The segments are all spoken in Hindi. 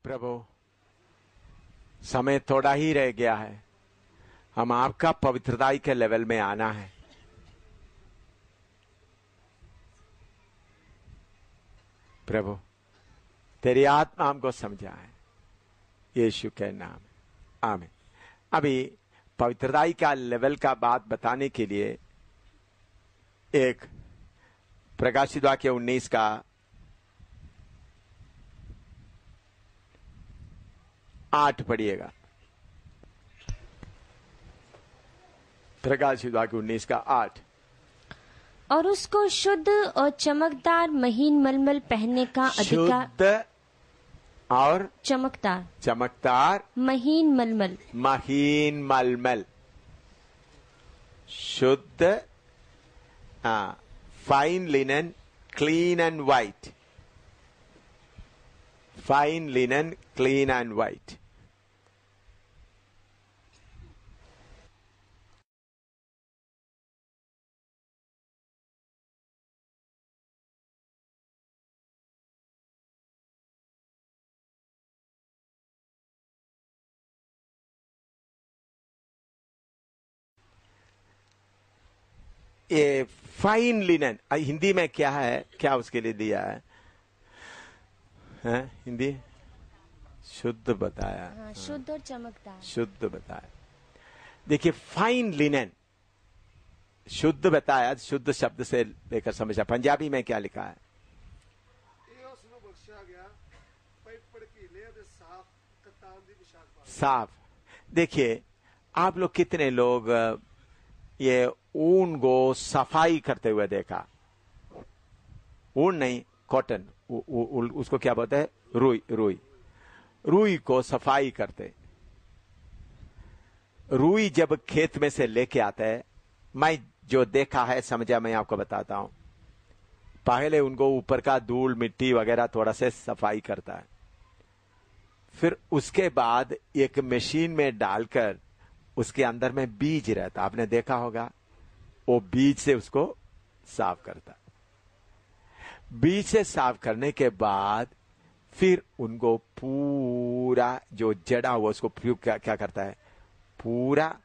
प्रभु, समय थोड़ा ही रह गया है, हम आपका पवित्रताई के लेवल में आना है। प्रभु, तेरी आत्मा हमको समझाए, यीशु के नाम, आमीन। अभी पवित्रताई का लेवल का बात बताने के लिए एक प्रकाशित वाक्य 19 का 8 पढ़िएगा। प्रकाशित वाक्य 19 का 8। और उसको शुद्ध और चमकदार महीन मलमल पहनने का अधिकार। शुद्ध और चमकदार महीन मलमल, शुद्ध, fine linen, clean and white, fine linen, clean and white. ये फाइन लिनन हिंदी में क्या है, क्या उसके लिए दिया है, हिंदी शुद्ध बताया। हाँ, शुद्ध और चमकदार, शुद्ध बताया। देखिए, फाइन लिनन शुद्ध बताया, शुद्ध शब्द से लेकर समझा। पंजाबी में क्या लिखा है? साफ। देखिए, आप लोग कितने लोग ये ऊन को सफाई करते हुए देखा? ऊन नहीं, कॉटन, उसको क्या बोलते हैं? रुई को सफाई करते। रुई जब खेत में से लेके आते हैं, मैं जो देखा है समझा, मैं आपको बताता हूं। पहले उनको ऊपर का धूल मिट्टी वगैरह थोड़ा से सफाई करता है, फिर उसके बाद एक मशीन में डालकर उसके अंदर में बीज रहता, आपने देखा होगा, वो बीज से उसको साफ करता। बीज से साफ करने के बाद फिर उनको पूरा जो जड़ा हुआ उसको क्या करता है? पूरा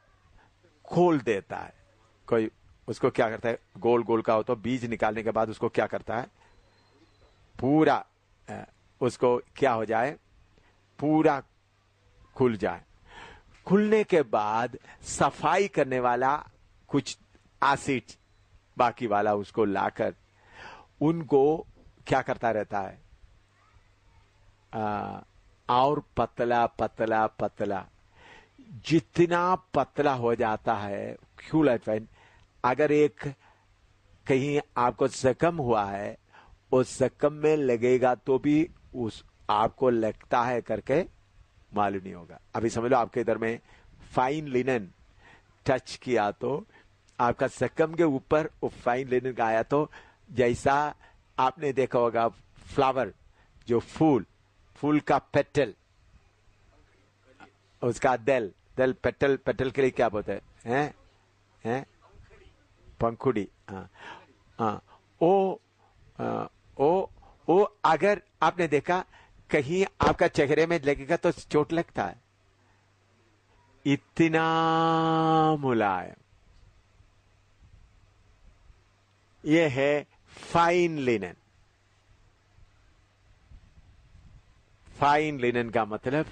खोल देता है। कोई उसको क्या करता है? गोल गोल का हो तो बीज निकालने के बाद उसको क्या करता है? पूरा उसको क्या हो जाए? पूरा खुल जाए। खुलने के बाद सफाई करने वाला कुछ एसिड बाकी वाला उसको लाकर उनको क्या करता रहता है? और पतला पतला पतला, जितना पतला हो जाता है, क्यों लगता है? अगर एक कहीं आपको जख्म हुआ है, उस जख्म में लगेगा तो भी उस आपको लगता है करके मालूम नहीं होगा। अभी समझ लो, आपके इधर में फाइन लिनन टच किया तो आपका जख्म के ऊपर वो फाइन लिनन का आया, तो जैसा आपने देखा होगा फ्लावर, जो फूल का पेटल, उसका दिल पेटल के लिए क्या बोलते हैं? पंखुड़ी। ओ अगर आपने देखा कहीं आपका चेहरे में लगेगा तो चोट लगता है, इतना मुलायम। ये है फाइन लिनन। फाइन लिनन का मतलब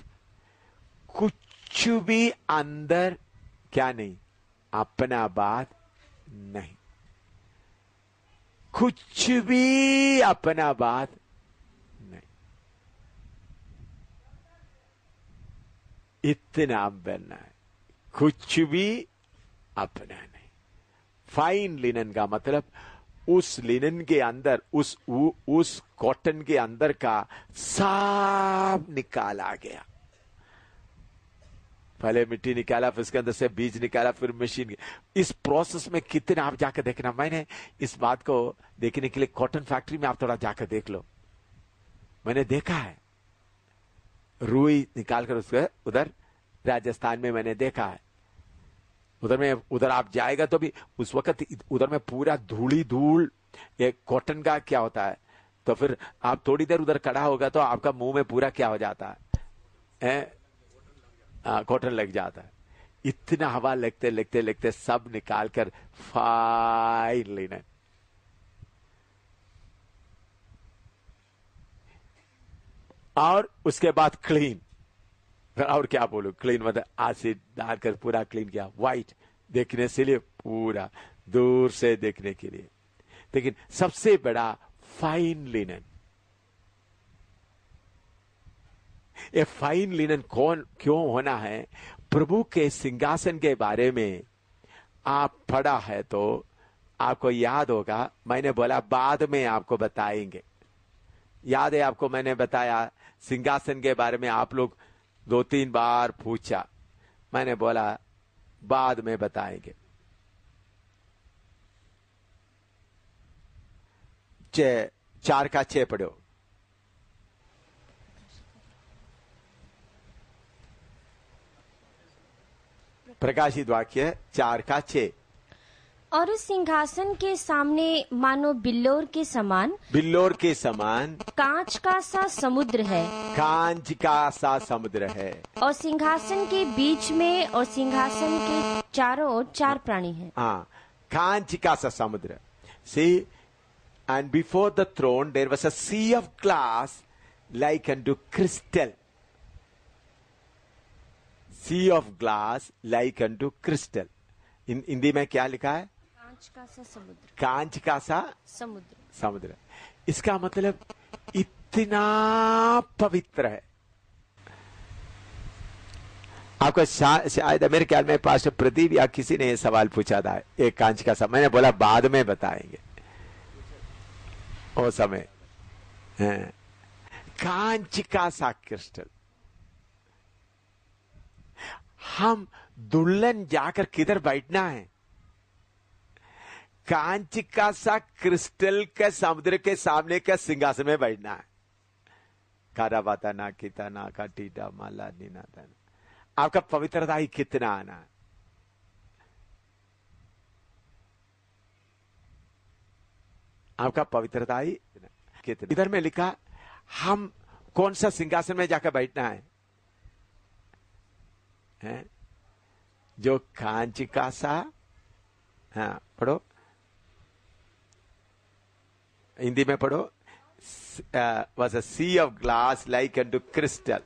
कुछ भी अंदर क्या नहीं, अपना बात नहीं, कुछ भी अपना बात नहीं, इतना बनना है, कुछ भी अपना नहीं। फाइन लिनन का मतलब उस लिनन के अंदर, उस कॉटन के अंदर का सब निकाला गया। पहले मिट्टी निकाला, फिर उसके अंदर से बीज निकाला, फिर मशीन। इस प्रोसेस में कितने, आप जाकर देखना, मैंने इस बात को देखने के लिए कॉटन फैक्ट्री में आप थोड़ा जाकर देख लो, मैंने देखा है। रुई निकालकर उसके उधर राजस्थान में मैंने देखा है। उधर आप जाएगा तो भी उस वक्त उधर में पूरा धूल, ये कॉटन का क्या होता है, तो फिर आप थोड़ी देर उधर खड़ा होगा तो आपका मुंह में पूरा क्या हो जाता है? कॉटन लग जाता है। इतना हवा लगते लगते लगते सब निकाल कर फाइन लिनन। और उसके बाद क्लीन, और क्या बोलूं, क्लीन मतलब एसिड डालकर पूरा क्लीन किया, व्हाइट देखने से लिए, पूरा दूर से देखने के लिए। लेकिन सबसे बड़ा फाइन लिनन। ये फाइन लिनन कौन क्यों होना है? प्रभु के सिंहासन के बारे में आप पढ़ा है तो आपको याद होगा, मैंने बोला बाद में आपको बताएंगे। याद है आपको, मैंने बताया सिंहासन के बारे में आप लोग 2-3 बार पूछा, मैंने बोला बाद में बताएंगे। 4:6 पढ़ो। प्रकाशित वाक्य 4:6। और उस सिंहासन के सामने मानो बिल्लोर के समान, बिल्लोर के समान कांच का सा समुद्र है, कांच का सा समुद्र है। और सिंहासन के बीच में और सिंहासन के चारों ओर 4 प्राणी हैं। हाँ, कांच का सा समुद्र। Sea, and before the throne there was a sea of glass like unto crystal. Sea of glass like unto crystal. Hindi में क्या लिखा है? कांच का सा समुद्र। कांच का सा समुद्र। समुद्र। इसका मतलब इतना पवित्र है। आपको शायद मेरे ख्याल में पास्टर प्रदीप या किसी ने यह सवाल पूछा था, एक कांच का सा। मैंने बोला बाद में बताएंगे, वो समय। कांच का सा क्रिस्टल। हम दुल्हन जाकर किधर बैठना है? कांच का सा क्रिस्टल के समुद्र के सामने का सिंहासन में बैठना है। कारावाता ना किता ना का टीटा माला नीना था। आपका पवित्रता ही कितना आना है। आपका पवित्रता ही कितना। इधर में लिखा, हम कौन सा सिंहासन में जाकर बैठना है? जो कांच का सा, हाँ पढ़ो, हिंदी में पढ़ो। was a sea of glass like unto crystal।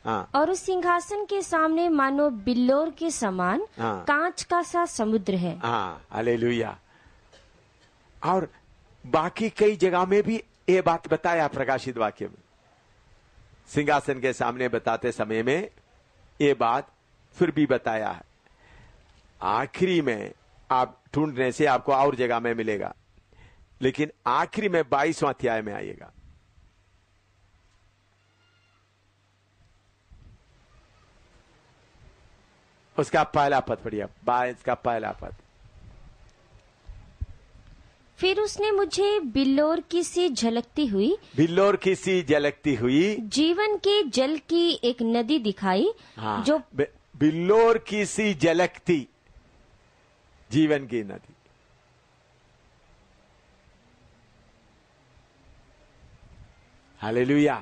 हाँ। और उस सिंहासन के सामने मानो बिल्लोर के समान, हाँ। कांच का सा समुद्र है। हाँ, हालेलुया। और बाकी कई जगह में भी ये बात बताया प्रकाशित वाक्य में। सिंहासन के सामने बताते समय में ये बात फिर भी बताया है। आखिरी में आप ढूंढने से आपको और जगह में मिलेगा, लेकिन आखिरी में 22वां अध्याय में आएगा। उसका पहला पद पढ़िए, 22 का पहला पद। फिर उसने मुझे बिल्लोर की सी झलकती हुई, बिल्लोर की सी झलकती हुई जीवन के जल की एक नदी दिखाई। हाँ, जो बिल्लोर की सी झलकती जीवन की नदी। हालेलुया।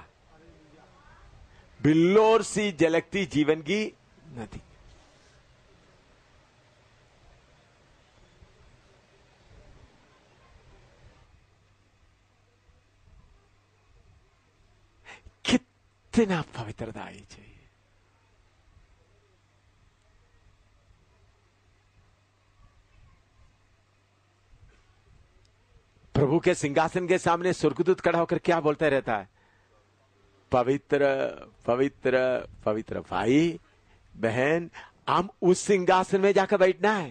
बिल्लोर सी झलकती जीवन की नदी। कितना पवित्रता ही चाहिए। प्रभु के सिंहासन के सामने स्वर्गदूत खड़ा होकर क्या बोलता रहता है? पवित्र पवित्र पवित्र। भाई बहन, हम उस सिंहासन में जाकर बैठना है।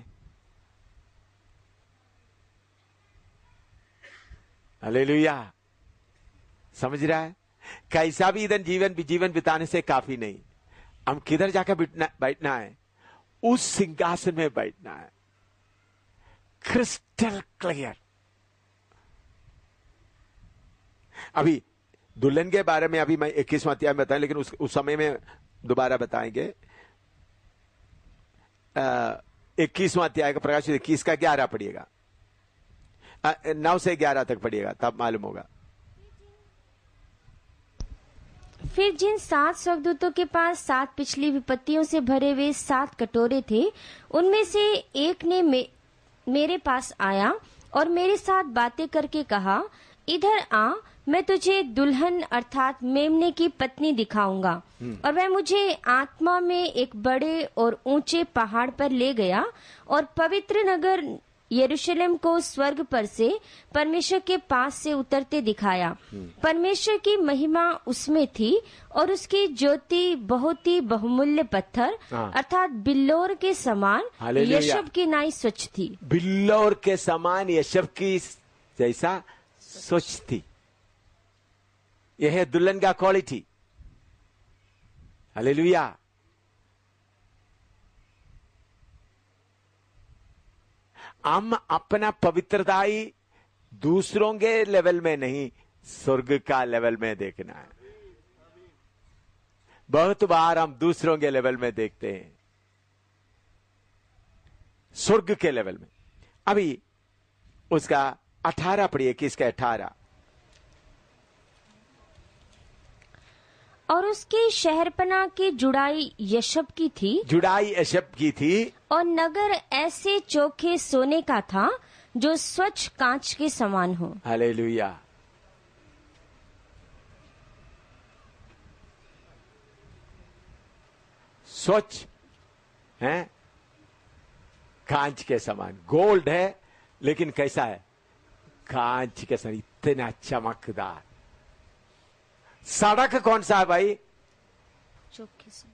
हालेलुया। समझ रहा है? कैसा भी इधर जीवन बिताने से काफी नहीं। हम किधर जाकर बैठना है? उस सिंहासन में बैठना है। Crystal clear. अभी दुल्हन के बारे में अभी मैं 21वां अध्याय में बताया, लेकिन उस समय में दोबारा बताएंगे। 21वां अध्याय का प्रकाशित 21 का 11 पढ़िएगा, 9 से 11 तक पढ़िएगा, तब मालूम होगा। फिर जिन 7 स्वर्गदूतों के पास 7 पिछली विपत्तियों से भरे हुए 7 कटोरे थे, उनमें से एक ने मेरे पास आया और मेरे साथ बातें करके कहा, इधर आ, मैं तुझे दुल्हन अर्थात मेमने की पत्नी दिखाऊंगा। और वह मुझे आत्मा में एक बड़े और ऊंचे पहाड़ पर ले गया और पवित्र नगर यरूशलेम को स्वर्ग पर से परमेश्वर के पास से उतरते दिखाया। परमेश्वर की महिमा उसमें थी और उसकी ज्योति बहुत ही बहुमूल्य पत्थर अर्थात बिल्लोर के समान यशब की नाई स्वच्छ थी। बिल्लोर के समान यशब की जैसा स्वच्छ थी। यह है दुल्हन का क्वालिटी। हालेलुया। हम अपना पवित्रताई दूसरों के लेवल में नहीं, स्वर्ग का लेवल में देखना है। बहुत बार हम दूसरों के लेवल में देखते हैं, स्वर्ग के लेवल में। अभी उसका 18 पढ़िए, किसका 18। और उसकी शहरपना की जुड़ाई यशब की थी, जुड़ाई यशब की थी, और नगर ऐसे चोखे सोने का था जो स्वच्छ कांच के समान हो। हालेलुया। स्वच्छ है, कांच के समान। गोल्ड है लेकिन कैसा है? कांच के समान, इतना चमकदार। सड़क कौन सा है भाई? चोखे से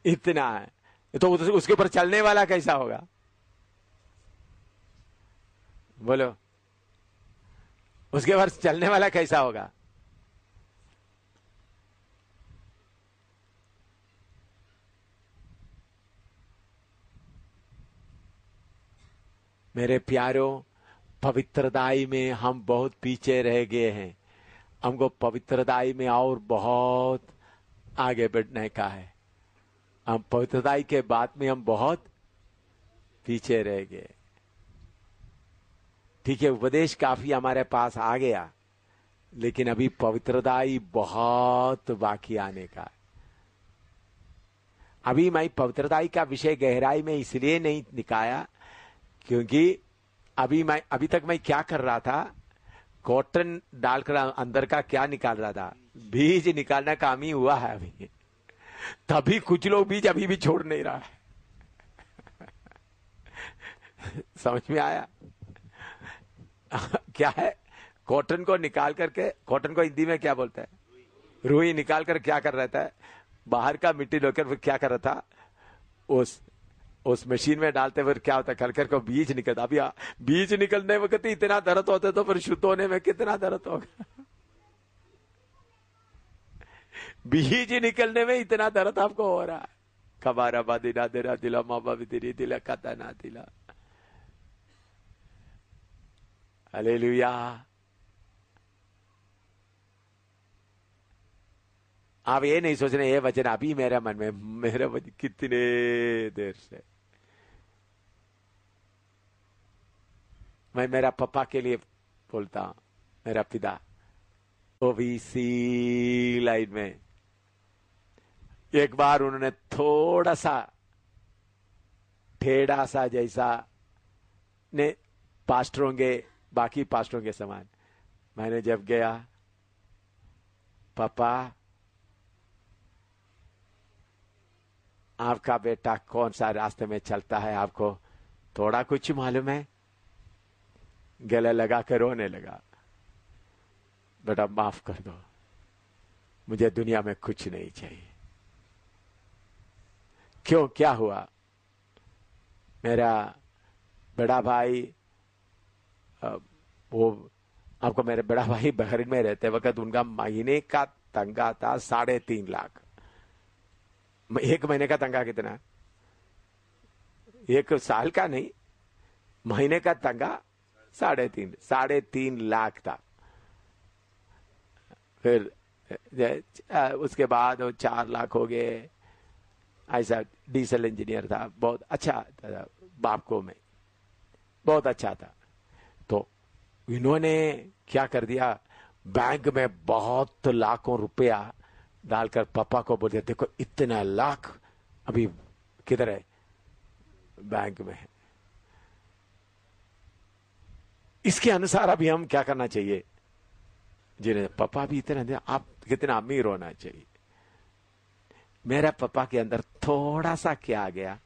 इतना है तो उसके ऊपर चलने वाला कैसा होगा? बोलो, उसके ऊपर चलने वाला कैसा होगा? मेरे प्यारों, पवित्रताई में हम बहुत पीछे रह गए हैं। हमको पवित्रताई में और बहुत आगे बढ़ने का है। हम पवित्रताई के बाद में हम बहुत पीछे रह गए। ठीक है, उपदेश काफी हमारे पास आ गया, लेकिन अभी पवित्रताई बहुत बाकी आने का है। अभी मैं पवित्रताई का विषय गहराई में इसलिए नहीं निकाया क्योंकि अभी तक मैं क्या कर रहा था, कॉटन डालकर अंदर का क्या निकाल रहा था, बीज निकालना काम ही हुआ है अभी। तभी कुछ लोग बीज अभी भी छोड़ नहीं रहा है। समझ में आया? क्या है? कॉटन को निकाल करके, कॉटन को हिंदी में क्या बोलते हैं? रुई निकाल कर क्या कर रहता है, बाहर का मिट्टी लेकर फिर क्या कर रहा था, उस मशीन में डालते फिर क्या होता है, कलकर को बीज निकलता। अभी बीज निकलने वक्त इतना दर्द होता तो फिर शुद्ध होने में कितना दर्द होगा। बीज निकलने में इतना दर्द आपको हो रहा है। कबारा बादिना देरा दिला माबा भी दिला कता ना दिला। हालेलुया। आप ये नहीं सोच रहे ये वचन अभी मेरे मन में, मेरा वचन कितने देर से मैं मेरा पापा के लिए बोलता हूं, मेरा पिता ओबीसी लाइन में। एक बार उन्होंने थोड़ा सा टेढ़ा सा जैसा ने पास्टरों के, बाकी पास्टरों के समान, मैंने जब गया, पापा आपका बेटा कौन सा रास्ते में चलता है आपको थोड़ा कुछ मालूम है? गले लगा कर रोने लगा, बेटा माफ कर दो, मुझे दुनिया में कुछ नहीं चाहिए। क्यों, क्या हुआ? मेरा बड़ा भाई, वो आपको, मेरे बड़ा भाई बहरीन में रहते वक्त उनका महीने का तंगा था 3.5 लाख। एक महीने का तंगा कितना? एक साल का नहीं, महीने का तंगा 3.5 लाख था। फिर उसके बाद वो 4 लाख हो गए। ऐसा डीजल इंजीनियर था, बहुत अच्छा था, बापको में बहुत अच्छा था। तो इन्होंने क्या कर दिया, बैंक में बहुत लाखों रुपया डालकर पापा को बोलते, देखो इतना लाख अभी किधर है, बैंक में है। इसके अनुसार अभी हम क्या करना चाहिए, जिन्हें पापा भी इतना दे, आप कितना अमीर होना चाहिए। मेरा पापा के अंदर थोड़ा सा क्या आ गया,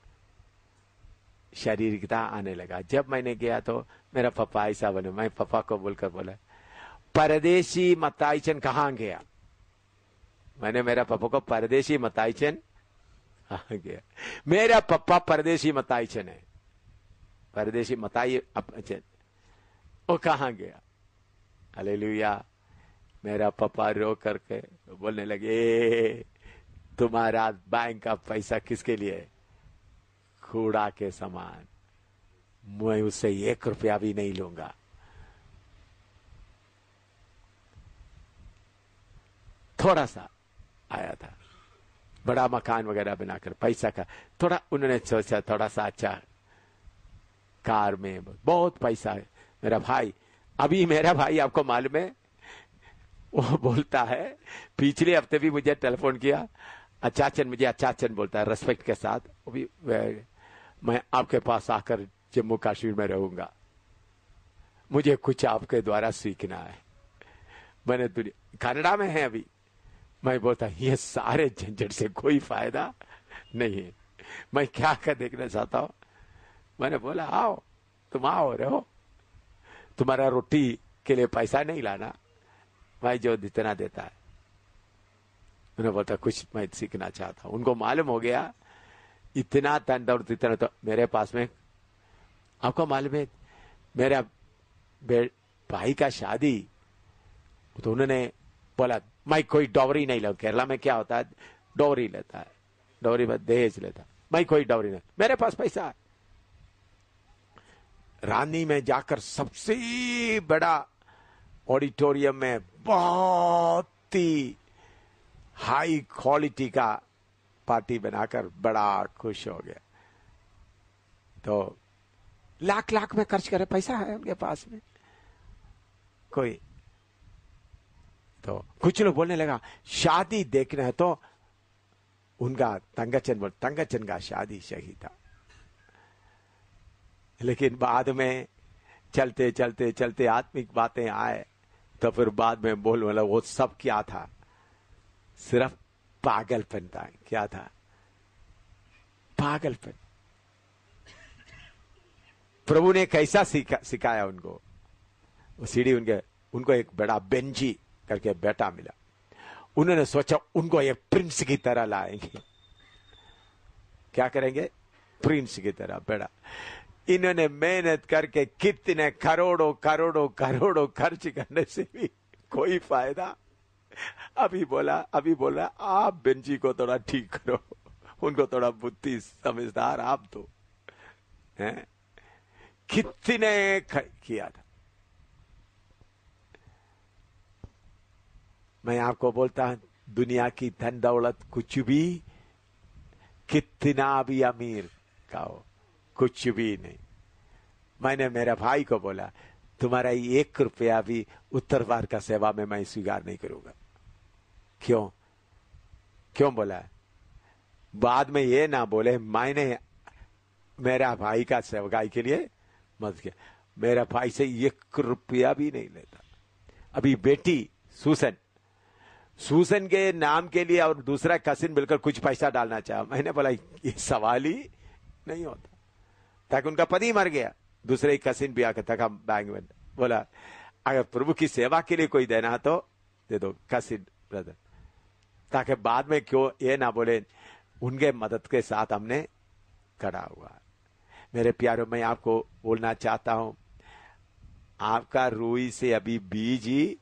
शारीरिकता आने लगा। जब मैंने गया तो मेरा पापा ऐसा बने, मैं पापा को बोलकर बोला, परदेशी मताइचन कहाँ गया। मैंने मेरा पापा को परदेशी मताइचन कहाँ गया। मेरा पापा परदेशी मताइचन है, परदेशी मताई अपचन, वो कहाँ गया। हालेलुया। मेरा पापा रो करके बोलने लगे, तुम्हारा बैंक का पैसा किसके लिए, कूड़ा के समान, मैं उससे 1 रुपया भी नहीं लूंगा। थोड़ा सा आया था, बड़ा मकान वगैरह बनाकर पैसा का थोड़ा उन्होंने सोचा, थोड़ा सा अच्छा कार में बहुत पैसा है। मेरा भाई, अभी मेरा भाई आपको मालूम है, वो बोलता है, पिछले हफ्ते भी मुझे टेलीफोन किया, अचाचन, मुझे अचाचन बोलता है रेस्पेक्ट के साथ, वो भी मैं आपके पास आकर जम्मू कश्मीर में रहूंगा, मुझे कुछ आपके द्वारा सीखना है। मैंने कनाडा में है अभी। मैं बोलता, ये सारे झंझट से कोई फायदा नहीं है, मैं क्या कर देखना चाहता हूं। मैंने बोला, आओ, तुम आओ रहो, तुम्हारा रोटी के लिए पैसा नहीं लाना, भाई जो जितना देता है। उन्होंने बोलता, कुछ मैं सीखना चाहता हूं। उनको मालूम हो गया इतना धन दौलत इतना तो मेरे पास में। आपको मालूम है, मेरा भाई का शादी तो उन्होंने बोला, मैं कोई डॉवरी नहीं लूं। केरला में क्या होता है, डॉवरी लेता है, डॉवरी में दहेज लेता है, मैं कोई डॉवरी नहीं, मेरे पास पैसा है। रानी में जाकर सबसे बड़ा ऑडिटोरियम में बहुत ही हाई क्वालिटी का पार्टी बनाकर बड़ा खुश हो गया। तो लाख लाख में खर्च करे, पैसा है उनके पास में। कोई तो कुछ लोग बोलने लगा, शादी देखना है तो उनका तंगचन का शादी सही था। लेकिन बाद में चलते चलते चलते आत्मिक बातें आए तो फिर बाद में बोलने लगा, वो सब क्या था, सिर्फ पागलपन था। क्या था, पागलपन। प्रभु ने कैसा सिखाया उनको, वो सीढ़ी उनको एक बड़ा बेंजी करके बेटा मिला। उन्होंने सोचा उनको एक प्रिंस की तरह लाएंगे। क्या करेंगे, प्रिंस की तरह बेटा। इन्होंने मेहनत करके कितने करोड़ों करोड़ों करोड़ों खर्च करने से भी कोई फायदा। अभी बोला आप बेंजी को थोड़ा ठीक करो, उनको थोड़ा बुद्धि समझदार आप दो। कितने किया था। मैं आपको बोलता हूं, दुनिया की धन दौलत कुछ भी, कितना भी अमीर का हो, कुछ भी नहीं। मैंने मेरे भाई को बोला, तुम्हारा 1 रुपया भी उत्तर भारत का सेवा में मैं स्वीकार नहीं करूंगा। क्यों बोला, बाद में ये ना बोले मैंने मेरा भाई का सेवकाई के लिए मत किया। मेरा भाई से 1 रुपया भी नहीं लेता। अभी बेटी सूसन के नाम के लिए और दूसरा कसिन मिलकर कुछ पैसा डालना चाहा। मैंने बोला ये सवाल ही नहीं होता, ताकि उनका पति मर गया, दूसरे कसिन भी आकर था बैंक में। बोला अगर प्रभु की सेवा के लिए कोई देना तो दे दो कसिन ब्रदर, ताकि बाद में क्यों ये ना बोले उनके मदद के साथ हमने खड़ा हुआ। मेरे प्यारों, मैं आपको बोलना चाहता हूं, आपका रूई से अभी बीज ही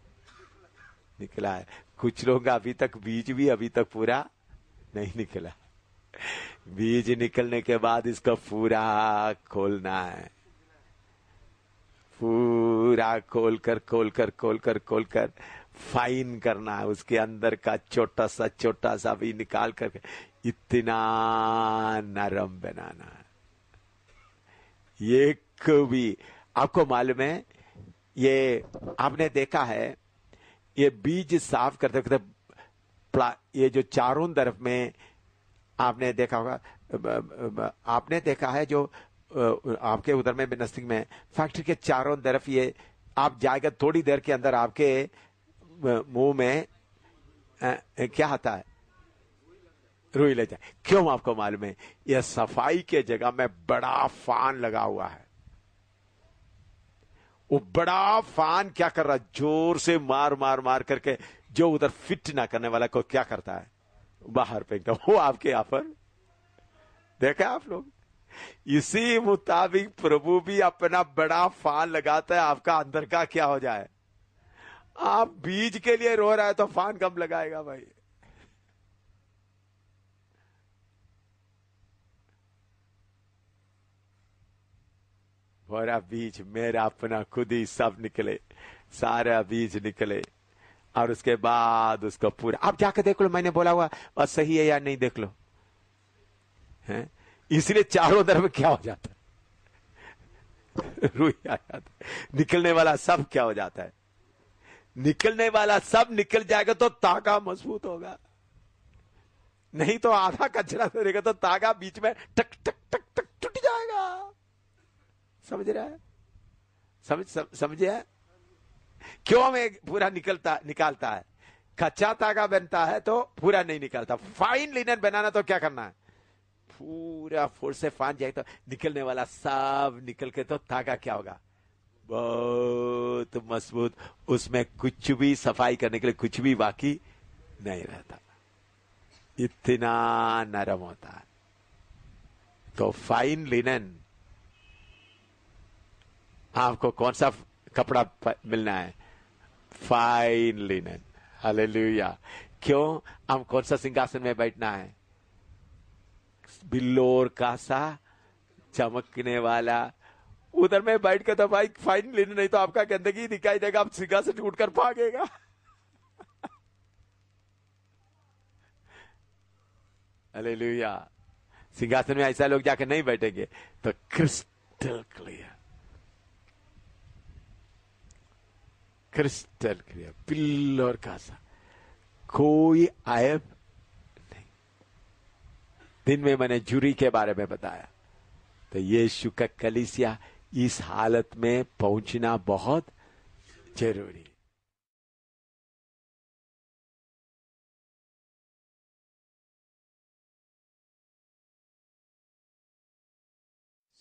निकला है। कुछ लोग अभी तक बीज भी अभी तक पूरा नहीं निकला। बीज निकलने के बाद इसको पूरा खोलना है, पूरा खोलकर फाइन करना है। उसके अंदर का छोटा सा भी निकाल कर इतना नरम बनाना है। एक भी आपको मालूम है, ये आपने देखा है, ये बीज साफ करते करते ये जो चारों तरफ में आपने देखा होगा, आपने देखा है जो आपके उधर में नजदीक में फैक्ट्री के चारों तरफ ये आप जाएगा थोड़ी देर के अंदर आपके मुंह में क्या आता है, रुई ले जाए। क्यों आपको मालूम है? यह सफाई के जगह में बड़ा फान लगा हुआ है। वो बड़ा फान क्या कर रहा है? जोर से मार मार मार करके जो उधर फिट ना करने वाला को क्या करता है, बाहर फेंकता। वो आपके यहां पर देखा आप लोग। इसी मुताबिक प्रभु भी अपना बड़ा फान लगाता है, आपका अंदर का क्या हो जाए। आप बीज के लिए रो रहा है तो फान कब लगाएगा भाई। बोरा बीज मेरा अपना खुद ही सब निकले, सारा बीज निकले, और उसके बाद उसको पूरा आप जाकर देख लो, मैंने बोला हुआ और सही है या नहीं देख लो, हैं? इसलिए चारों तरफ क्या हो जाता है, रुई आ जाता है, निकलने वाला सब क्या हो जाता है, निकलने वाला सब निकल जाएगा तो तागा मजबूत होगा, नहीं तो आधा कचरा रहेगा तो तागा बीच में टक टक टक टक टूट जाएगा। समझ रहा है? समझे है? क्यों हमें पूरा निकालता है? कच्चा तागा बनता है तो पूरा नहीं निकालता। फाइन लिनन बनाना तो क्या करना है, पूरा फोर्स से फान जाए तो निकलने वाला सब निकल के तो तागा क्या होगा, बहुत मजबूत, उसमें कुछ भी सफाई करने के लिए कुछ भी बाकी नहीं रहता, इतना नरम होता है। तो फाइन लिनन, आपको कौन सा कपड़ा मिलना है? Fine linen. हालेलुया। क्यों? हम कौन सा सिंहासन में बैठना है? बिल्लोर का सा चमकने वाला। उधर में बैठ के तो भाई फाइन लिनन, नहीं तो आपका गंदगी दिखाई देगा, आप सिंहासन उठकर भागेगा। हालेलुया। सिंहासन में ऐसा लोग जाकर नहीं बैठेंगे, तो क्रिस्टल क्लियर, क्रिस्टल क्लियर, पिल्लोर का सा, कोई ऐब नहीं। दिन में मैंने जूरी के बारे में बताया, तो यीशु का कलीसिया इस हालत में पहुंचना बहुत जरूरी।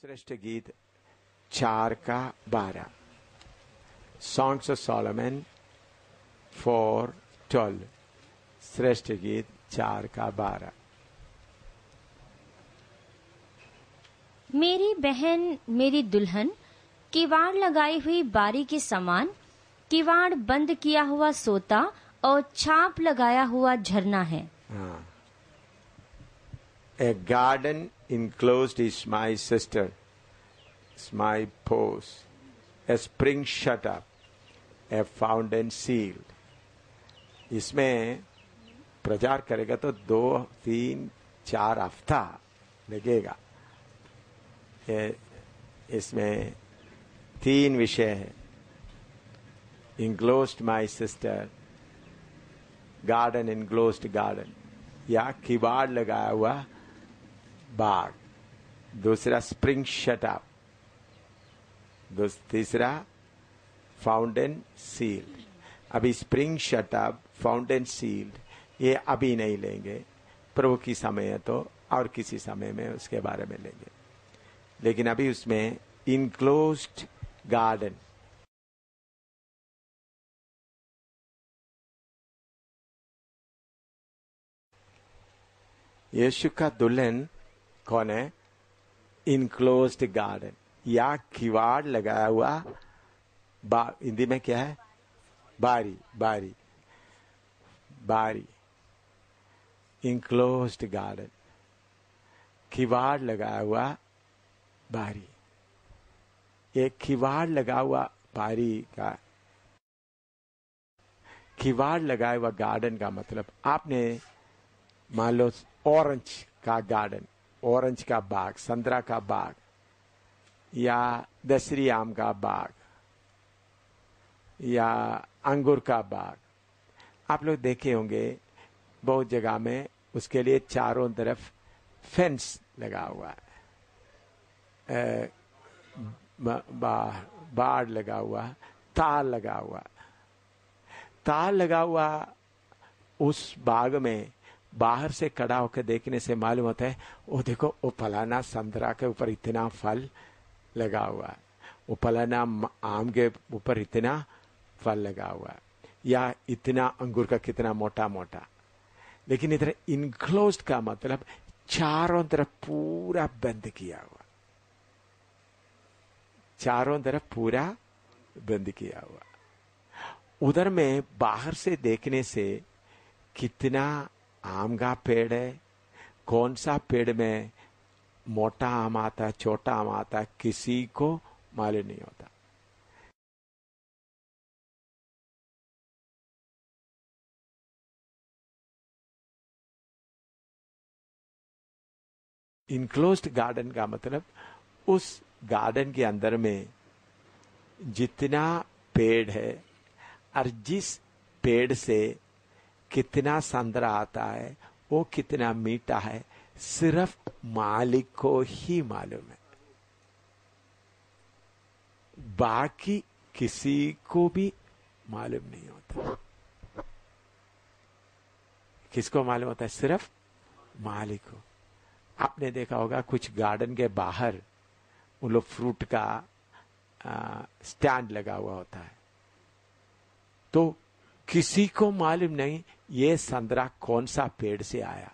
श्रेष्ठ गीत 4:12, Songs of Solomon 4:12, श्रेष्ठ गीत 4:12। मेरी बहन मेरी दुल्हन किवाड़ लगाई हुई बारी के समान, किवाड़ बंद किया हुआ सोता और छाप लगाया हुआ झरना है। A garden enclosed is my sister, is my post, a spring shut up, a fountain sealed। इसमें प्रचार करेगा तो 2, 3, 4 हफ्ता लगेगा। इसमें 3 विषय है, enclosed my sister, garden enclosed garden, या किवाड़ लगाया हुआ बाग, दूसरा स्प्रिंग शट अप, तीसरा फाउंटेन सील्ड। अभी spring shut up, fountain sealed ये अभी नहीं लेंगे, प्रभु की समय है तो और किसी समय में उसके बारे में लेंगे, लेकिन अभी उसमें इनक्लोज्ड गार्डन, यीशु का दुल्हन कौन है? इनक्लोज्ड गार्डन या किवाड़ लगाया हुआ हिंदी में क्या है? बारी, बारी, बारी, इनक्लोज्ड गार्डन, किवाड़ लगाया हुआ बारी। एक किवाड़ लगा हुआ बारी का, किवाड़ लगाया हुआ गार्डन का मतलब, आपने मान लो ऑरेंज का गार्डन, ऑरेंज का बाग, संतरा का बाग, या दशहरी आम का बाग, या अंगूर का बाग, आप लोग देखे होंगे बहुत जगह में उसके लिए चारों तरफ फेंस लगा हुआ है, बाड़ लगा हुआ, तार लगा हुआ। तार लगा हुआ उस बाग में बाहर से खड़ा होकर देखने से मालूम होता है, वो देखो वो फलाना संतरा के ऊपर इतना फल लगा हुआ है, वो फलाना आम के ऊपर इतना फल लगा हुआ है, या इतना अंगूर का कितना मोटा मोटा। लेकिन इधर इनक्लोज्ड का मतलब चारों तरफ पूरा बंद किया हुआ, चारों तरफ पूरा बंद किया हुआ। उधर में बाहर से देखने से कितना आम का पेड़ है, कौन सा पेड़ में मोटा आम आता, छोटा आम आता, किसी को मालूम नहीं होता। इनक्लोज्ड गार्डन का मतलब उस गार्डन के अंदर में जितना पेड़ है और जिस पेड़ से कितना संतरा आता है, वो कितना मीठा है, सिर्फ मालिक को ही मालूम है। बाकी किसी को भी मालूम नहीं होता। किसको मालूम होता है? सिर्फ मालिक को। आपने देखा होगा कुछ गार्डन के बाहर उन लोग फ्रूट का स्टैंड लगा हुआ होता है, तो किसी को मालूम नहीं ये संतरा कौन सा पेड़ से आया,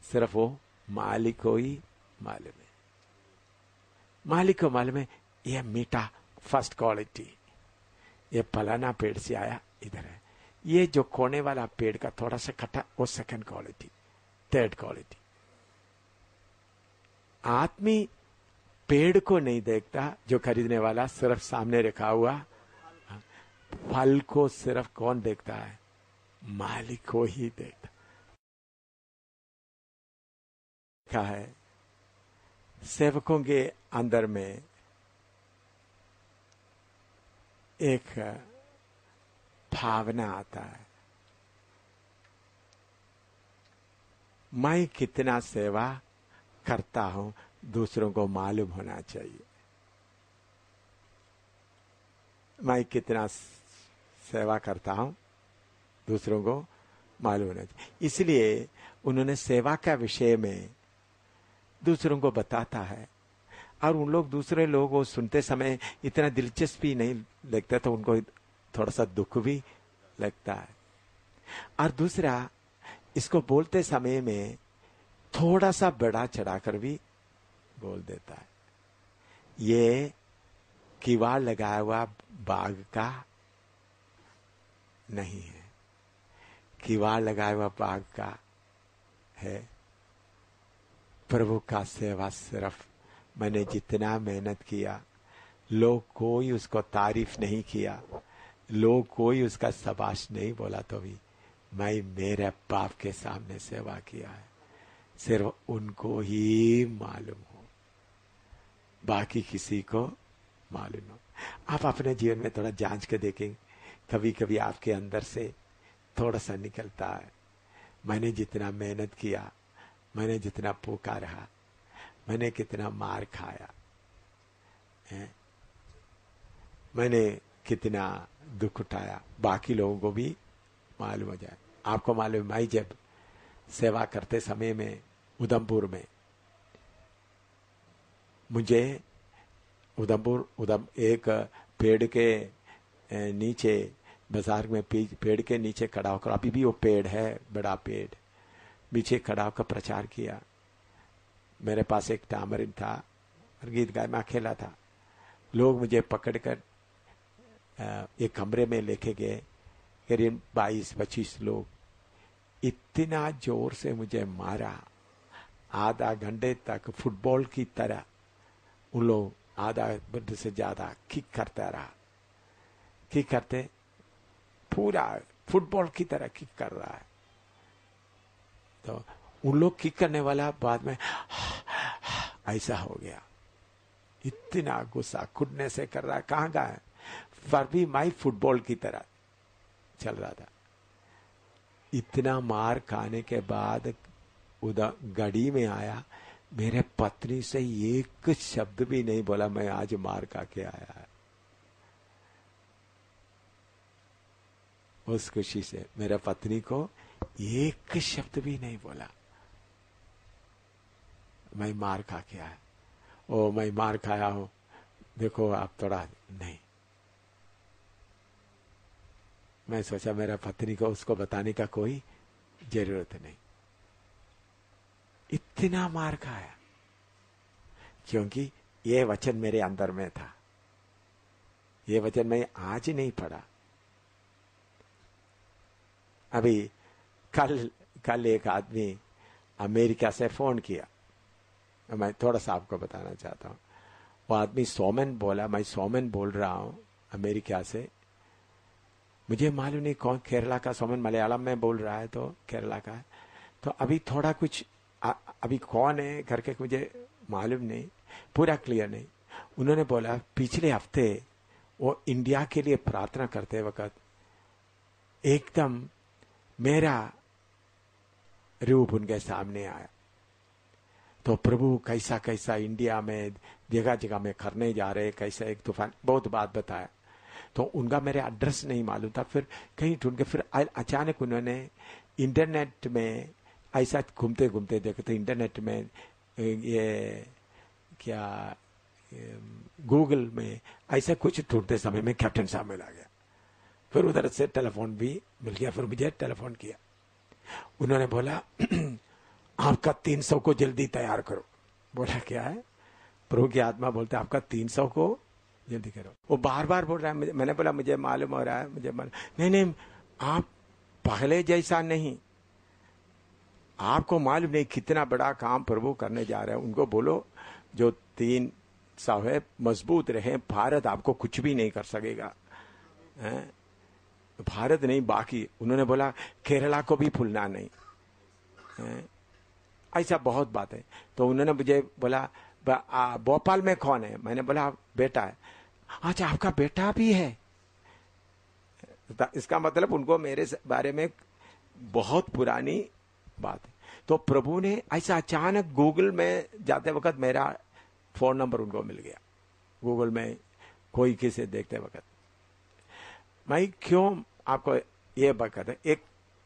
सिर्फ वो मालिक को ही मालूम है। मालिक को मालूम है ये मीठा फर्स्ट क्वालिटी, ये फलाना पेड़ से आया इधर है, ये जो कोने वाला पेड़ का थोड़ा सा खट्टा वो सेकंड क्वालिटी, थर्ड क्वालिटी। आदमी पेड़ को नहीं देखता, जो खरीदने वाला सिर्फ सामने रखा हुआ फल को सिर्फ कौन देखता है? मालिक को ही देखता। क्या है सेवकों के अंदर में एक भावना आता है, मैं कितना सेवा करता हूं दूसरों को मालूम होना चाहिए। मैं कितना सेवा करता हूं दूसरों को मालूम होना चाहिए। इसलिए उन्होंने सेवा का विषय में दूसरों को बताता है, और उन लोग दूसरे लोग को सुनते समय इतना दिलचस्पी नहीं लगता, तो उनको थोड़ा सा दुख भी लगता है। और दूसरा, इसको बोलते समय में थोड़ा सा बड़ा चढ़ाकर भी बोल देता है। ये किवाड़ लगाया हुआ बाग का नहीं है, किवाड़ लगाया हुआ बाग का है प्रभु का सेवा। सिर्फ मैंने जितना मेहनत किया, लोग कोई उसको तारीफ नहीं किया, लोग कोई उसका शाबाश नहीं बोला, तो भी मैं मेरे बाप के सामने सेवा किया है, सिर्फ उनको ही मालूम हो, बाकी किसी को मालूम हो। आप अपने जीवन में थोड़ा जांच के देखें, कभी कभी आपके अंदर से थोड़ा सा निकलता है, मैंने जितना मेहनत किया, मैंने जितना भूखा रहा, मैंने कितना मार खाया है, मैंने कितना दुख उठाया, बाकी लोगों को भी मालूम हो जाए। आपको मालूम, मैं जब सेवा करते समय में उधमपुर में, मुझे उधम एक पेड़ के नीचे, बाजार में पेड़ के नीचे खड़ा होकर, अभी भी वो पेड़ है, बड़ा पेड़, पीछे खड़ा होकर प्रचार किया। मेरे पास एक टामरिन था और गीत गाय में अकेला था। लोग मुझे पकड़कर एक कमरे में लेके गए, करीब 22-25 लोग, इतना जोर से मुझे मारा, आधा घंटे तक फुटबॉल की तरह उन लोग आधा घंटे से ज्यादा किक करता रहा, किक करते, पूरा फुटबॉल की तरह किक कर रहा है। तो उन लोग किक करने वाला बाद में ऐसा हो गया, इतना गुस्सा खुदने से कर रहा है, कहाँ का है, पर भी मैं फुटबॉल की तरह चल रहा था। इतना मार खाने के बाद उधर गाड़ी में आया, मेरे पत्नी से एक शब्द भी नहीं बोला, मैं आज मार खा के आया है। उस खुशी से मेरा पत्नी को एक शब्द भी नहीं बोला, मैं मार खा के आया। ओ मैं मार खाया हूं, देखो आप थोड़ा नहीं। मैं सोचा मेरा पत्नी को उसको बताने का कोई जरूरत नहीं। इतना मार खाया क्योंकि ये वचन मेरे अंदर में था। ये वचन मैं आज नहीं पढ़ा। अभी कल एक आदमी अमेरिका से फोन किया, मैं थोड़ा सा आपको बताना चाहता हूं। वो आदमी सोमन बोला, मैं सोमन बोल रहा हूं अमेरिका से। मुझे मालूम नहीं कौन, केरला का सोमन मलयालम में बोल रहा है तो केरला का है। तो अभी थोड़ा कुछ अभी कौन है करके मुझे मालूम नहीं, पूरा क्लियर नहीं। उन्होंने बोला पिछले हफ्ते वो इंडिया के लिए प्रार्थना करते वक्त एकदम मेरा रूप उनके सामने आया। तो प्रभु कैसा कैसा इंडिया में जगह जगह में करने जा रहे, कैसा एक तूफान, बहुत बात बताया। तो उनका मेरे एड्रेस नहीं मालूम था। फिर कहीं ढूंढ के फिर अचानक उन्होंने इंटरनेट में ऐसा घूमते घूमते देखे तो इंटरनेट में ये क्या गूगल में ऐसा कुछ ढूंढते समय में कैप्टन साहब मिला गया। फिर उधर से टेलीफोन भी मिल गया। फिर मुझे टेलीफोन किया, उन्होंने बोला आपका 300 को जल्दी तैयार करो। बोला क्या है? प्रभु की आत्मा बोलते आपका 300 को जल्दी करो। वो बार बार बोल रहा है। मैंने बोला मुझे मालूम हो रहा है, मुझे मालूम नहीं, आप पहले जैसा नहीं, आपको मालूम नहीं कितना बड़ा काम प्रभु करने जा रहे हैं। उनको बोलो जो 300 है मजबूत रहे, भारत आपको कुछ भी नहीं कर सकेगा। भारत नहीं बाकी। उन्होंने बोला केरला को भी भूलना नहीं। ऐसा बहुत बात है। तो उन्होंने मुझे बोला भोपाल में कौन है? मैंने बोला बेटा है। अच्छा आपका बेटा भी है? इसका मतलब उनको मेरे बारे में बहुत पुरानी बात है। तो प्रभु ने ऐसा अचानक गूगल में जाते वक्त मेरा फोन नंबर उनको मिल गया। गूगल में कोई किसे देखते वक्त मैं क्यों आपको ये बता है। एक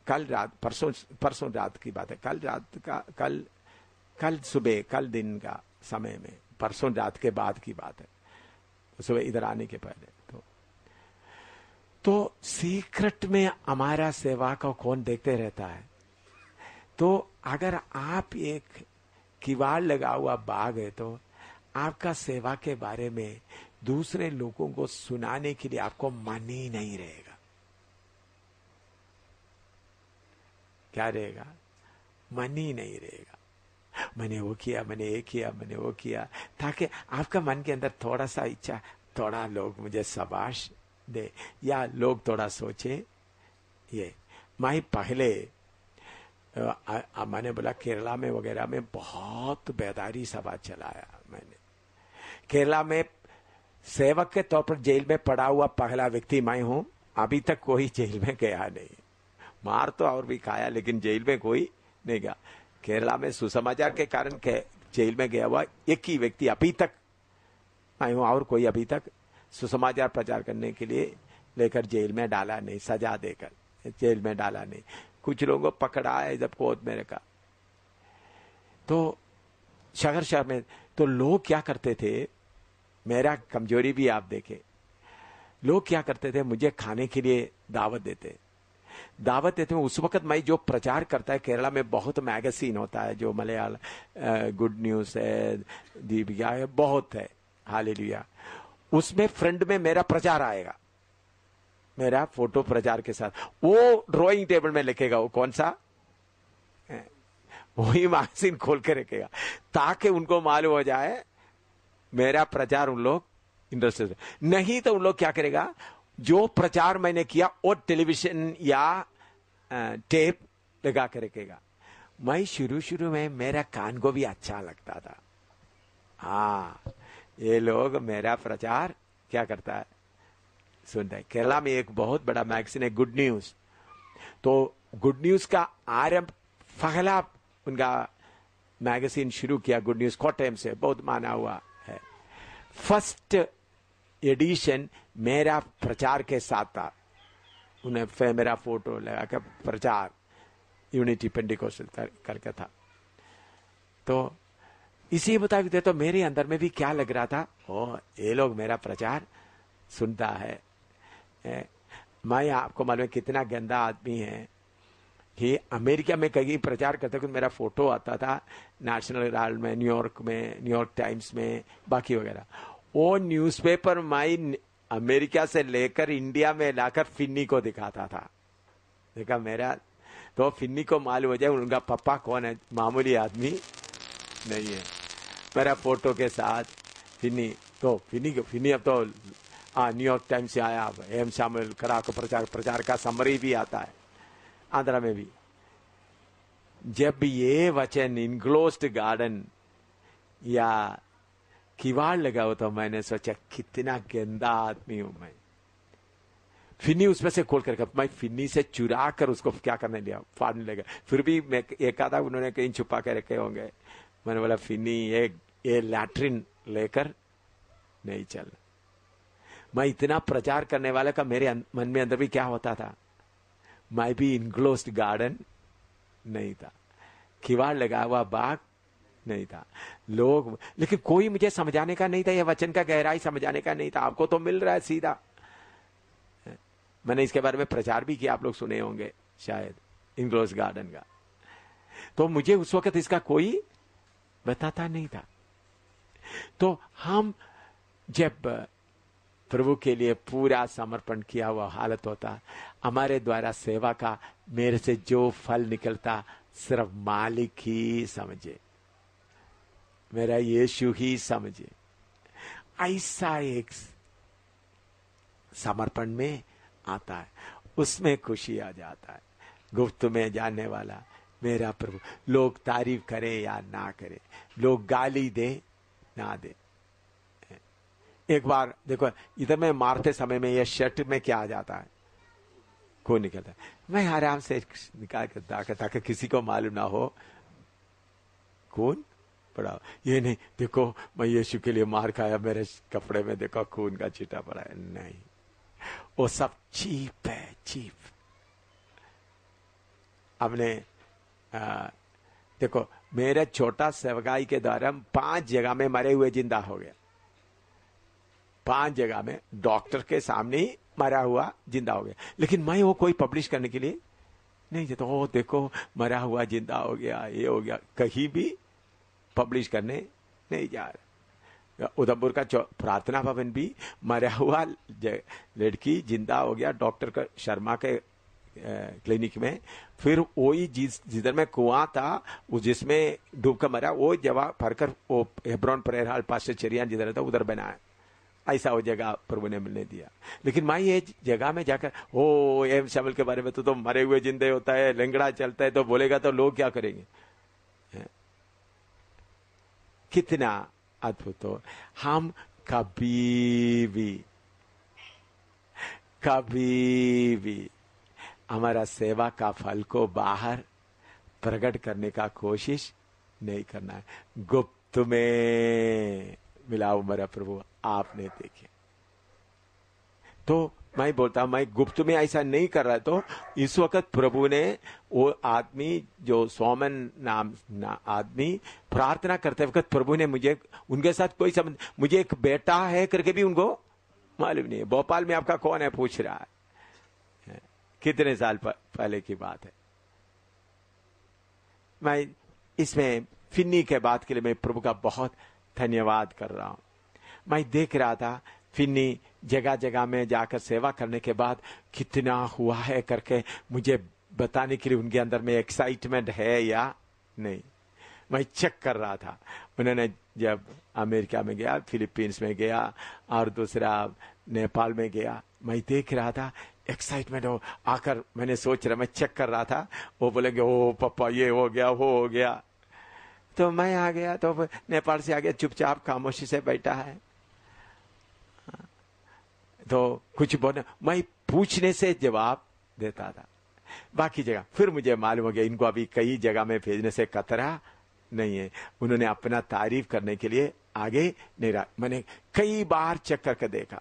कल रात परसों रात की बात है। कल रात का कल सुबह कल दिन का समय में परसों रात के बाद की बात है, सुबह इधर आने के पहले। तो सीक्रेट में हमारा सेवा को कौन देखते रहता है? तो अगर आप एक किवाड़ लगा हुआ बाग है तो आपका सेवा के बारे में दूसरे लोगों को सुनाने के लिए आपको मन ही नहीं रहेगा। क्या रहेगा? मन ही नहीं रहेगा। मैंने वो किया, मैंने ये किया, मैंने वो किया, ताकि आपका मन के अंदर थोड़ा सा इच्छा, थोड़ा लोग मुझे शाबाश दे या लोग थोड़ा सोचे। ये मैं पहले मैंने बोला केरला में वगैरह में बहुत बेदारी सभा चलाया मैंने। केरला में सेवक के तौर पर जेल में पड़ा हुआ पहला व्यक्ति मैं हूं। अभी तक कोई जेल में गया नहीं। मार तो और भी खाया लेकिन जेल में कोई नहीं गया। केरला में सुसमाचार के कारण जेल में गया हुआ एक ही व्यक्ति अभी तक मैं हूं, और कोई अभी तक सुसमाचार प्रचार करने के लिए लेकर जेल में डाला नहीं, सजा देकर जेल में डाला नहीं। कुछ लोगों को पकड़ा है जब कोर्ट में रखा। तो शहर में तो लोग क्या करते थे, मेरा कमजोरी भी आप देखे, लोग क्या करते थे मुझे खाने के लिए दावत देते उस वक्त मैं जो प्रचार करता है केरला में बहुत मैगजीन होता है, जो मलयाल गुड न्यूज है, दीपिका है, बहुत है, हालेलुया। उसमें फ्रंट में मेरा प्रचार आएगा, मेरा फोटो प्रचार के साथ। वो ड्राइंग टेबल में लिखेगा, वो कौन सा, वही मैगजीन खोल के रखेगा ताकि उनको मालूम हो जाए मेरा प्रचार उन लोग इंटरेस्टेड। नहीं तो उन लोग क्या करेगा, जो प्रचार मैंने किया वो टेलीविजन या टेप लगा के रखेगा। मैं शुरू में मेरा कान को भी अच्छा लगता था। हाँ, ये लोग मेरा प्रचार क्या करता है सुनता है। केरला में एक बहुत बड़ा मैगजीन है गुड न्यूज। तो गुड न्यूज का आरंभ पहला उनका मैगजीन शुरू किया गुड न्यूज कोटम से, बहुत माना हुआ है। फर्स्ट एडिशन मेरा प्रचार के साथ था, उन्हें मेरा फोटो लगा कर प्रचार यूनिटी पेंटिकोस्टल करके था। तो इसी मुताबिक तो मेरे अंदर में भी क्या लग रहा था, ओ ये लोग मेरा प्रचार सुनता है। मैं आपको मालूम है कितना गंदा आदमी है कि अमेरिका में कहीं प्रचार करते कुछ मेरा फोटो आता था नेशनल हेराल्ड में, न्यूयॉर्क में, न्यूयॉर्क टाइम्स में, बाकी वगैरह। वो न्यूज़पेपर मैं अमेरिका से लेकर इंडिया में लाकर फिन्नी को दिखाता था। देखा मेरा, तो फिन्नी को मालूम हो जाए उनका पापा कौन है, मामूली आदमी नहीं है। मेरा फोटो के साथ फिन्नी, तो फिन्नी अब तो न्यूयॉर्क टाइम्स से आया, एम शामिल करा को प्रचार का समरी भी आता है आंध्रा में भी। जब ये वचन इनक्लोज्ड गार्डन या किवाड़ लगा हो तो मैंने सोचा कितना गंदा आदमी हूं मैं। फिन्नी उसमें से खोल कर, मैं फिन्नी से चुरा कर उसको क्या करने लिया, फाड़ने लगा। फिर भी मैं एक आधा उन्होंने कहीं छुपा के रखे होंगे। मैंने बोला फिन्नी ये लैट्रिन लेकर नहीं चलना। मैं इतना प्रचार करने वाला का मेरे मन में अंदर भी क्या होता था, मैं भी इनक्लोज्ड गार्डन नहीं था, किवाड़ लगा हुआ बाग नहीं था। लोग, लेकिन कोई मुझे समझाने का नहीं था, यह वचन का गहराई समझाने का नहीं था। आपको तो मिल रहा है सीधा। मैंने इसके बारे में प्रचार भी किया, आप लोग सुने होंगे शायद, इनक्लोज्ड गार्डन का। तो मुझे उस वक्त इसका कोई बताता नहीं था। तो हम जब प्रभु के लिए पूरा समर्पण किया हुआ हालत होता, हमारे द्वारा सेवा का मेरे से जो फल निकलता सिर्फ मालिक ही समझे, मेरा यीशु ही समझे। ऐसा एक समर्पण में आता है, उसमें खुशी आ जाता है। गुप्त में जानने वाला मेरा प्रभु, लोग तारीफ करे या ना करे, लोग गाली दे ना दे। एक बार देखो इधर में मारते समय में ये शर्ट में क्या आ जाता है, खून निकलता है। मैं आराम से निकाल कर दाकर ताकि किसी को मालूम ना हो खून पड़ा। ये नहीं देखो मैं यीशु के लिए मार खाया, मेरे कपड़े में देखो खून का छींटा पड़ा है, नहीं। वो सब चीप है, चीप। हमने देखो मेरे छोटा सेवकाई के द्वारा 5 जगह में मरे हुए जिंदा हो गया। 5 जगह में डॉक्टर के सामने ही मरा हुआ जिंदा हो गया। लेकिन मैं वो कोई पब्लिश करने के लिए नहीं देता। ओ देखो मरा हुआ जिंदा हो गया, ये हो गया, कहीं भी पब्लिश करने नहीं जा रहा। उधमपुर का प्रार्थना भवन भी मरा हुआ लड़की जिंदा हो गया डॉक्टर का शर्मा के क्लिनिक में। फिर वही जिधर में कुआं था जिसमें डूब कर मरा, वो जगह भरकर वो हेब्रोन प्रेयर हॉल पास चेरियान जिधर था उधर बनाया। ऐसा वो जगह प्रभु ने मिलने दिया। लेकिन मैं ये जगह में जाकर ओ एम शामिल के बारे में तो मरे हुए जिंदे होता है, लंगड़ा चलता है, तो बोलेगा तो लोग क्या करेंगे। कितना अद्भुत हो। हम कभी भी हमारा सेवा का फल को बाहर प्रकट करने का कोशिश नहीं करना है। गुप्त में मिलाओ मेरा प्रभु आपने देखे। तो मैं बोलता हूं मैं गुप्त में ऐसा नहीं कर रहा। तो इस वक्त प्रभु ने वो आदमी जो सोमन नाम आदमी प्रार्थना करते वक्त प्रभु ने मुझे उनके साथ कोई संबंध, मुझे एक बेटा है करके भी उनको मालूम नहीं है। भोपाल में आपका कौन है पूछ रहा है, कितने साल पहले की बात है। मैं इसमें फिन्नी के बात के लिए मैं प्रभु का बहुत धन्यवाद कर रहा हूं। मैं देख रहा था फिन्नी जगह जगह में जाकर सेवा करने के बाद कितना हुआ है करके मुझे बताने के लिए उनके अंदर में एक्साइटमेंट है या नहीं, मैं चेक कर रहा था। उन्होंने जब अमेरिका में गया, फिलीपींस में गया और दूसरा नेपाल में गया, मैं देख रहा था एक्साइटमेंट हो आकर। मैंने सोच रहा, मैं चेक कर रहा था, वो बोलेंगे ओ पापा ये हो गया वो हो गया। तो मैं आ गया, तो नेपाल से आ गया, चुपचाप खामोशी से बैठा है। तो कुछ बोले, मैं पूछने से जवाब देता था। बाकी जगह फिर मुझे मालूम हो गया इनको अभी कई जगह में भेजने से कतरा नहीं है। उन्होंने अपना तारीफ करने के लिए आगे नहीं रहा। मैंने कई बार चेक करके देखा,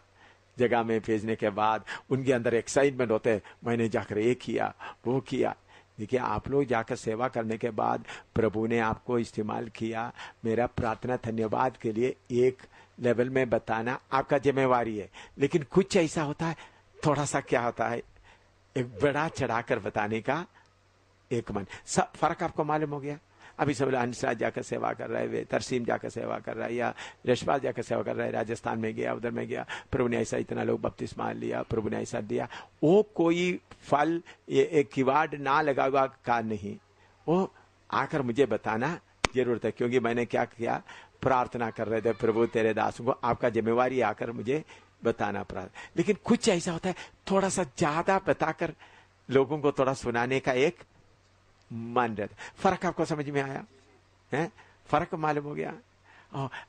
जगह में भेजने के बाद उनके अंदर एक्साइटमेंट होते है, मैंने जाकर ये किया वो किया। देखिए, आप लोग जाकर सेवा करने के बाद प्रभु ने आपको इस्तेमाल किया, मेरा प्रार्थना धन्यवाद के लिए एक लेवल में बताना आपका जिम्मेवारी है। लेकिन कुछ ऐसा होता है, थोड़ा सा क्या होता है, एक बड़ा चढ़ाकर बताने का एक मन। सब फर्क आपको मालूम हो गया। अभी सब अंशराज जाकर सेवा कर रहा है, वे तरसीम जाकर सेवा कर रहा है, या यशपाल जाकर सेवा कर रहा है, राजस्थान में गया, उधर में गया, प्रभु ने ऐसा इतना लोग बपतिस्मा लिया, प्रभु ने ऐसा दिया। वो कोई फल एक किवाड़ ना लगा हुआ का नहीं, वो आकर मुझे बताना जरूरत है। क्योंकि मैंने क्या किया, प्रार्थना कर रहे थे, प्रभु तेरे दासों को आपका जिम्मेवारी आकर मुझे बताना पड़ा। लेकिन कुछ ऐसा होता है, थोड़ा सा ज्यादा बताकर लोगों को थोड़ा सुनाने का एक मन रहता। फर्क आपको समझ में आया है? फर्क मालूम हो गया।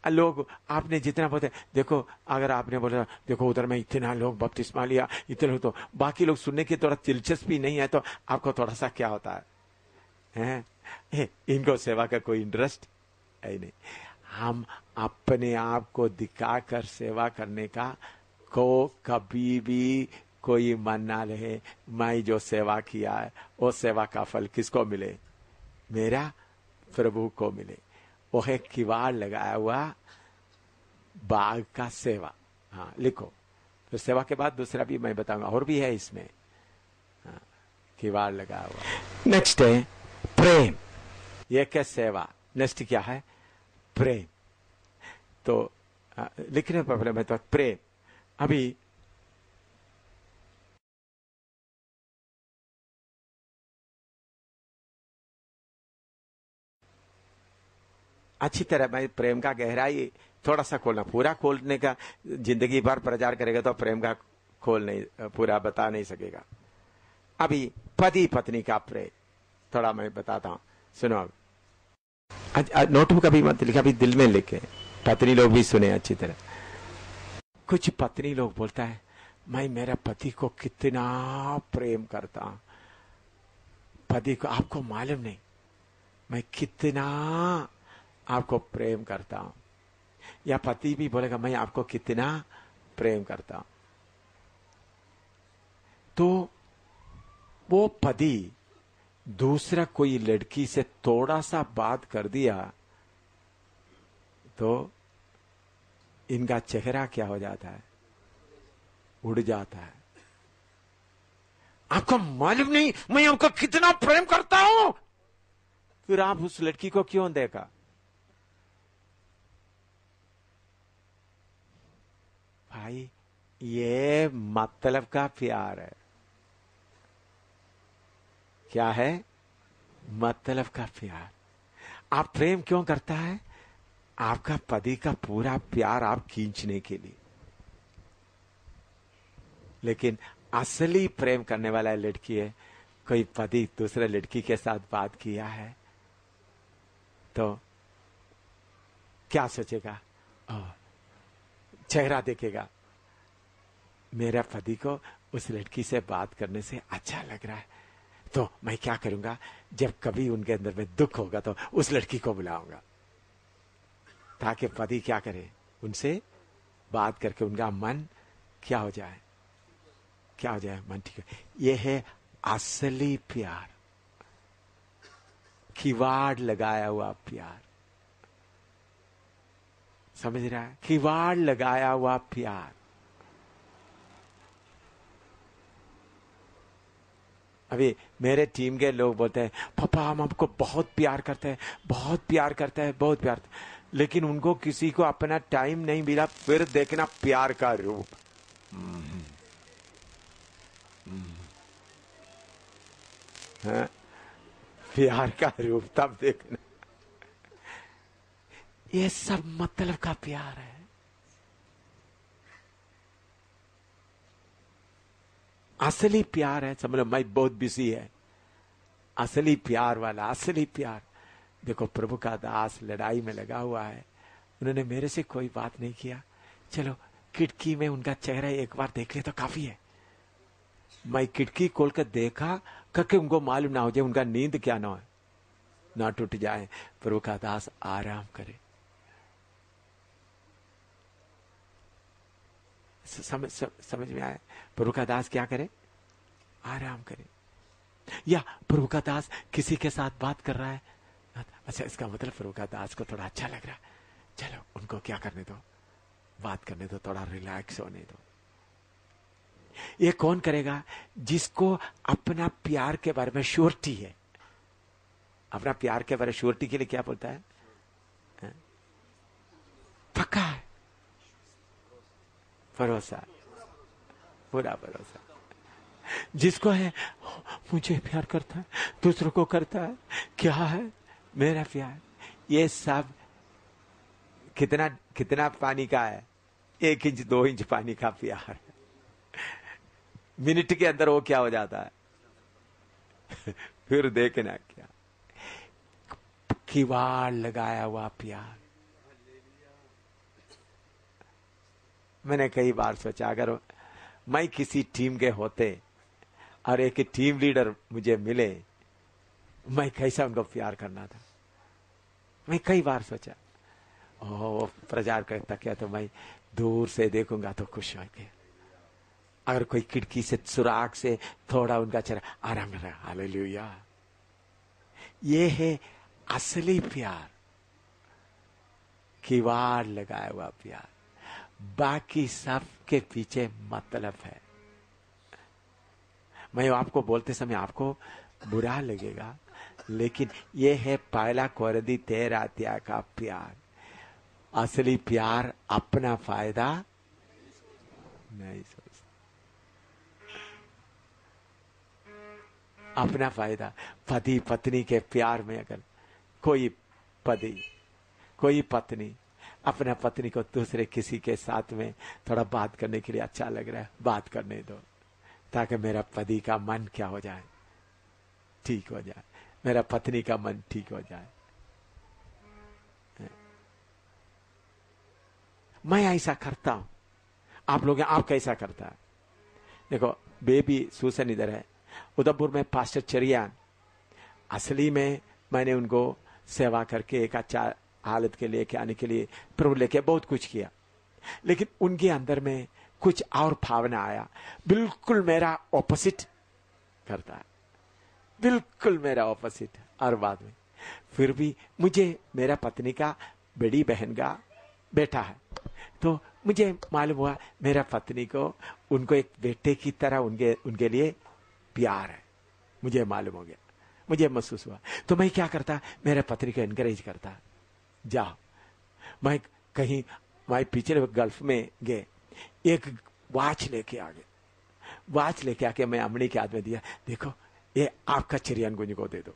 लोग आपने जितना बोलते, देखो अगर आपने बोला देखो उधर में इतना लोग बपतिस्मा लिया, इतने लोग, तो बाकी लोग सुनने की थोड़ा दिलचस्पी नहीं है, तो आपको थोड़ा सा क्या होता है? इनको सेवा का कोई इंटरेस्ट है नहीं। हम अपने आप को दिखाकर सेवा करने का को कभी भी कोई मन ना रहे। मैं जो सेवा किया है वो सेवा का फल किसको मिले? मेरा प्रभु को मिले। वो है किवाड़ लगाया हुआ बाग का सेवा। हाँ, लिखो। फिर सेवा के बाद दूसरा भी मैं बताऊंगा, और भी है इसमें। हाँ, किवाड़ लगाया हुआ। नेक्स्ट है प्रेम। ये क्या सेवा? नेक्स्ट क्या है? प्रेम। तो लिखने पर प्रॉब्लम है, तो प्रेम। अभी अच्छी तरह मैं प्रेम का गहराई थोड़ा सा खोलना, पूरा खोलने का जिंदगी भर प्रचार करेगा तो प्रेम का खोल नहीं, पूरा बता नहीं सकेगा। अभी पति पत्नी का प्रेम थोड़ा मैं बताता हूं, सुनो। नोटबुक अभी मत लिखा, अभी दिल में लिखे, पत्नी लोग भी सुने अच्छी तरह। कुछ पत्नी लोग बोलता है, मैं मेरे पति को कितना प्रेम करता हूं, पति को आपको मालूम नहीं मैं कितना आपको प्रेम करता हूं। या पति भी बोलेगा मैं आपको कितना प्रेम करता हूं। तो वो पति दूसरा कोई लड़की से थोड़ा सा बात कर दिया तो इनका चेहरा क्या हो जाता है? उड़ जाता है। आपको मालूम नहीं मैं आपको कितना प्रेम करता हूं। फिर आप उस लड़की को क्यों देखा? भाई, ये मतलब का प्यार है। क्या है? मतलब का प्यार। आप प्रेम क्यों करता है? आपका पति का पूरा प्यार आप खींचने के लिए। लेकिन असली प्रेम करने वाला लड़की है, कोई पति दूसरे लड़की के साथ बात किया है तो क्या सोचेगा? चेहरा देखेगा, मेरा पति को उस लड़की से बात करने से अच्छा लग रहा है, तो मैं क्या करूंगा, जब कभी उनके अंदर में दुख होगा तो उस लड़की को बुलाऊंगा, ताकि पति क्या करे, उनसे बात करके उनका मन क्या हो जाए, क्या हो जाए, मन ठीक है। यह है असली प्यार, किवाड़ लगाया हुआ प्यार। समझ रहा है? किवाड़ लगाया हुआ प्यार। अभी मेरे टीम के लोग बोलते हैं, पापा हम आपको बहुत प्यार करते हैं, बहुत प्यार करते हैं, बहुत प्यार। लेकिन उनको किसी को अपना टाइम नहीं मिला। फिर देखना प्यार का रूप। हाँ? प्यार का रूप तब देखना। ये सब मतलब का प्यार है। असली प्यार है, समझ लो। मैं बहुत बिजी है, असली प्यार वाला, असली प्यार। देखो प्रभु का दास लड़ाई में लगा हुआ है, उन्होंने मेरे से कोई बात नहीं किया, चलो खिड़की में उनका चेहरा एक बार देख ले तो काफी है। मैं खिड़की खोलकर देखा करके उनको मालूम ना हो जाए, उनका नींद क्या ना हो, ना टूट जाए। प्रभु का दास आराम करे। समझ में आया? प्रभु का दास क्या करे? आराम करे। या प्रभु का दास किसी के साथ बात कर रहा है, अच्छा इसका मतलब प्रभु का दास को थोड़ा अच्छा लग रहा है, चलो उनको क्या करने दो, बात करने दो, थोड़ा रिलैक्स होने दो। ये कौन करेगा? जिसको अपना प्यार के बारे में श्योरिटी है। अपना प्यार के बारे में श्योरिटी के लिए क्या बोलता है? पक्का है, भरोसा, पूरा भरोसा। जिसको है मुझे प्यार करता है, दूसरों को करता है, क्या है मेरा प्यार। ये सब कितना कितना पानी का है? 1 इंच 2 इंच पानी का प्यार। मिनट के अंदर वो क्या हो जाता है। फिर देखना क्या, किवाड़ लगाया हुआ प्यार। मैंने कई बार सोचा, अगर मैं किसी टीम के होते और एक टीम लीडर मुझे मिले, मैं कैसा उनको प्यार करना था। मैं कई बार सोचा, ओ प्रचार करता क्या तो मैं दूर से देखूंगा तो खुश हो गया। अगर कोई खिड़की से सुराग से थोड़ा उनका चेहरा आराम कर रहा, हालेलुया। ये है असली प्यार, किवाड़ लगाया हुआ प्यार। बाकी सब के पीछे मतलब है। मैं आपको बोलते समय आपको बुरा लगेगा, लेकिन ये है पहला कोरिन्थी 13 अध्याय का प्यार। असली प्यार अपना फायदा नहीं सोचता। अपना फायदा, पति पत्नी के प्यार में अगर कोई पति कोई पत्नी अपना पत्नी को दूसरे किसी के साथ में थोड़ा बात करने के लिए अच्छा लग रहा है, बात करने दो, ताकि मेरा पति का मन क्या हो जाए, ठीक हो जाए, मेरा पत्नी का मन ठीक हो जाए। मैं ऐसा करता हूं। आप लोग, आप कैसा करता है? देखो बेबी सूसन इधर है, उदयपुर में पास्टर चरियान, असली में मैंने उनको सेवा करके एक अच्छा हालत के लिए आने के लिए प्रभु लेके बहुत कुछ किया, लेकिन उनके अंदर में कुछ और भावना आया, बिल्कुल मेरा ऑपोजिट करता है, बिल्कुल मेरा ऑपोजिट। और बाद में फिर भी मुझे मेरा पत्नी का बड़ी बहन का बेटा है, तो मुझे मालूम हुआ मेरा पत्नी को उनको एक बेटे की तरह उनके लिए प्यार है। मुझे मालूम हो गया, मुझे महसूस हुआ। तो मैं क्या करता, मेरे पत्नी को एनकरेज करता, जाओ। मैं कहीं, मैं पीछे गल्फ में गए, एक वॉच लेके आ गए, वॉच लेके आके मैं अमनी के हाथ में दिया, देखो ये आपका चिड़ियान गुंज को दे दो।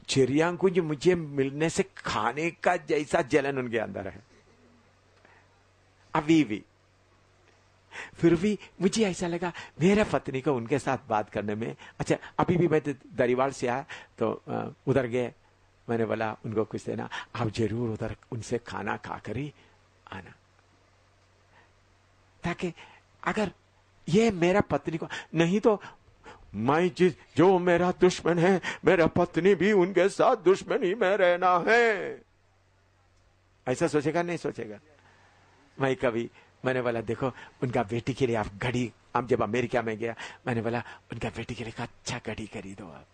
चिड़ियान गुंज मुझे मिलने से खाने का जैसा जलन उनके अंदर है अभी भी। फिर भी मुझे ऐसा लगा मेरा पत्नी को उनके साथ बात करने में अच्छा। अभी भी मैं दरीवाल से आया तो उधर गए, मैंने बोला उनको कुछ देना, आप जरूर उधर उनसे खाना खाकर ही आना, ताकि अगर ये मेरा पत्नी को नहीं तो मैं जो मेरा दुश्मन है, मेरा पत्नी भी उनके साथ दुश्मनी में रहना है। ऐसा सोचेगा नहीं सोचेगा? मैंने बोला देखो उनका बेटी के लिए आप घड़ी, हम जब अमेरिका में गया मैंने बोला उनका बेटी के लिए अच्छा घड़ी खरीदो आप,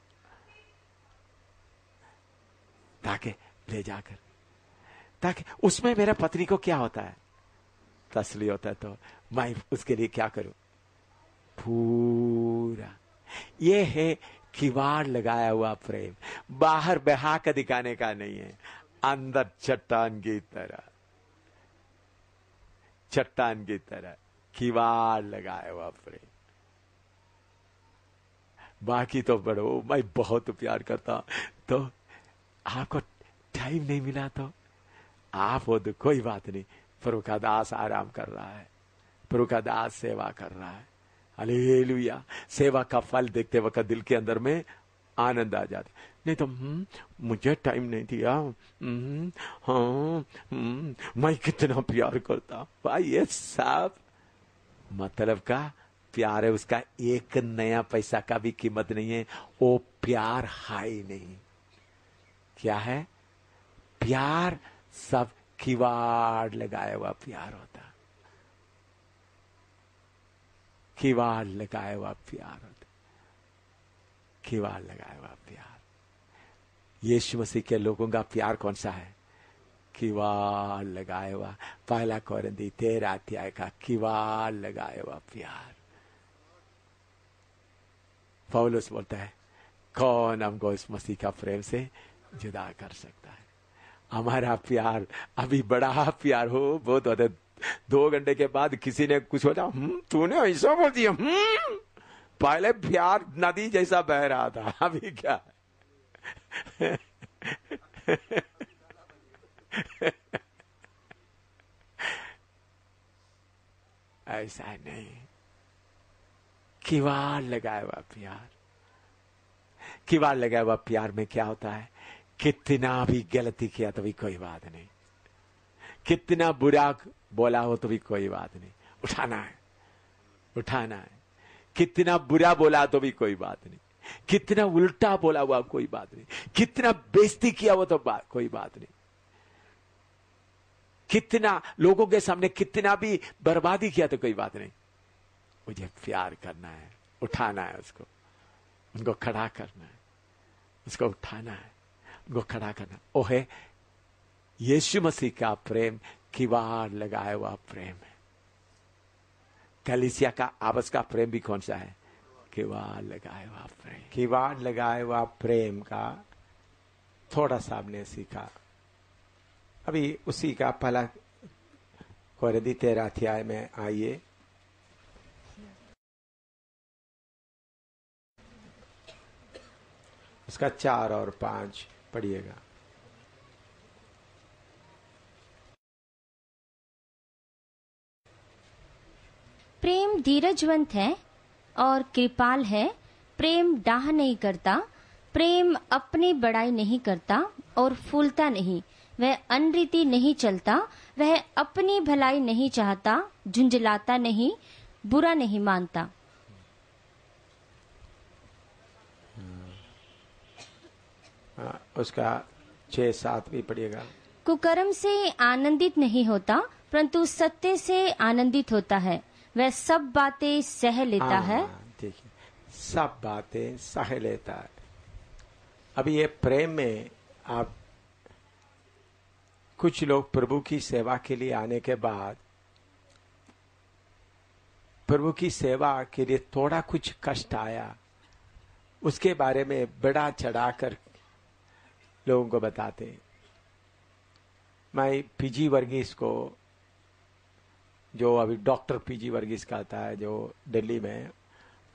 ताकि ले जाकर, ताकि उसमें मेरा पत्नी को क्या होता है, तसली होता है। तो मैं उसके लिए क्या करूं, पूरा। ये है किवाड़ लगाया हुआ प्रेम, बाहर बहा कर दिखाने का नहीं है, अंदर चट्टान की तरह, चट्टान की तरह किवाड़ लगाया हुआ प्रेम। बाकी तो बड़ो मैं बहुत प्यार करता हूं, तो आपको टाइम नहीं मिला तो आप हो तो कोई बात नहीं, प्रभु का दास आराम कर रहा है, प्रभु का दास सेवा कर रहा है। हालेलुया। सेवा का फल देखते वक्त दिल के अंदर में आनंद आ जाता। नहीं तो मुझे टाइम नहीं दिया, मैं कितना प्यार करता भाई। ये सब मतलब का प्यार है, उसका एक नया पैसा का भी कीमत नहीं है, वो प्यार हाई नहीं। क्या है? प्यार सब किवाड़ लगाया हुआ प्यार होता, किवाड़ लगाया हुआ प्यार होता, किवाड़ लगाया हुआ प्यार। यीशु मसीह के लोगों का प्यार कौन सा है? किवाड़ लगाया हुआ। पहला कोरिन्थी 13 अध्याय का किवाड़ लगाया हुआ प्यार। पौलुस बोलता है, कौन हमको इस मसीह का प्रेम से जुदा कर सकता है? हमारा प्यार अभी बड़ा प्यार हो, बहुत होता है। 2 घंटे के बाद किसी ने कुछ बोला, तूने ऐसा बोल दिया, पहले प्यार नदी जैसा बह रहा था, अभी क्या है? ऐसा नहीं, किवाड़ लगाया हुआ प्यार। किवाड़ लगाया हुआ प्यार में क्या होता है? कितना भी गलती किया तो भी कोई बात नहीं, कितना बुरा बोला हो तो भी कोई बात नहीं, उठाना है, उठाना है। कितना बुरा बोला तो भी कोई बात नहीं, कितना उल्टा बोला हुआ कोई बात नहीं, कितना बेइज्जती किया हो तो कोई बात नहीं, कितना लोगों के सामने कितना भी बर्बादी किया तो कोई बात नहीं। मुझे प्यार करना है, उठाना है उसको, उनको खड़ा करना है, उसको उठाना है, उनको खड़ा करना। ओ है यीशु मसीह का प्रेम, किवाड़ लगाया हुआ प्रेम है। कलीसिया का आपस का प्रेम भी कौन सा है? किवाड़ लगाया हुआ प्रेम। किवाड़ लगाया हुआ प्रेम का थोड़ा सा हमने सीखा। अभी उसी का पहला कोरिन्थी 13 अध्याय में आइए। उसका 4 और 5 पढ़िएगा। प्रेम धीरजवंत है और कृपाल है। प्रेम डाह नहीं करता, प्रेम अपनी बड़ाई नहीं करता और फूलता नहीं। वह अनरीति नहीं चलता, वह अपनी भलाई नहीं चाहता, झुंझलाता नहीं, बुरा नहीं मानता। उसका 6-7 भी पढ़िएगा। कुकर्म से आनंदित नहीं होता, परंतु सत्य से आनंदित होता है। वह सब बातें सह लेता है। देखिए, सब बातें सह लेता है। अभी ये प्रेम में आप कुछ लोग प्रभु की सेवा के लिए आने के बाद, प्रभु की सेवा के लिए थोड़ा कुछ कष्ट आया, उसके बारे में बड़ा चढ़ाकर लोगों को बताते। मैं पीजी वर्गीस को, जो अभी डॉक्टर पीजी वर्गीस कहता है, जो दिल्ली में,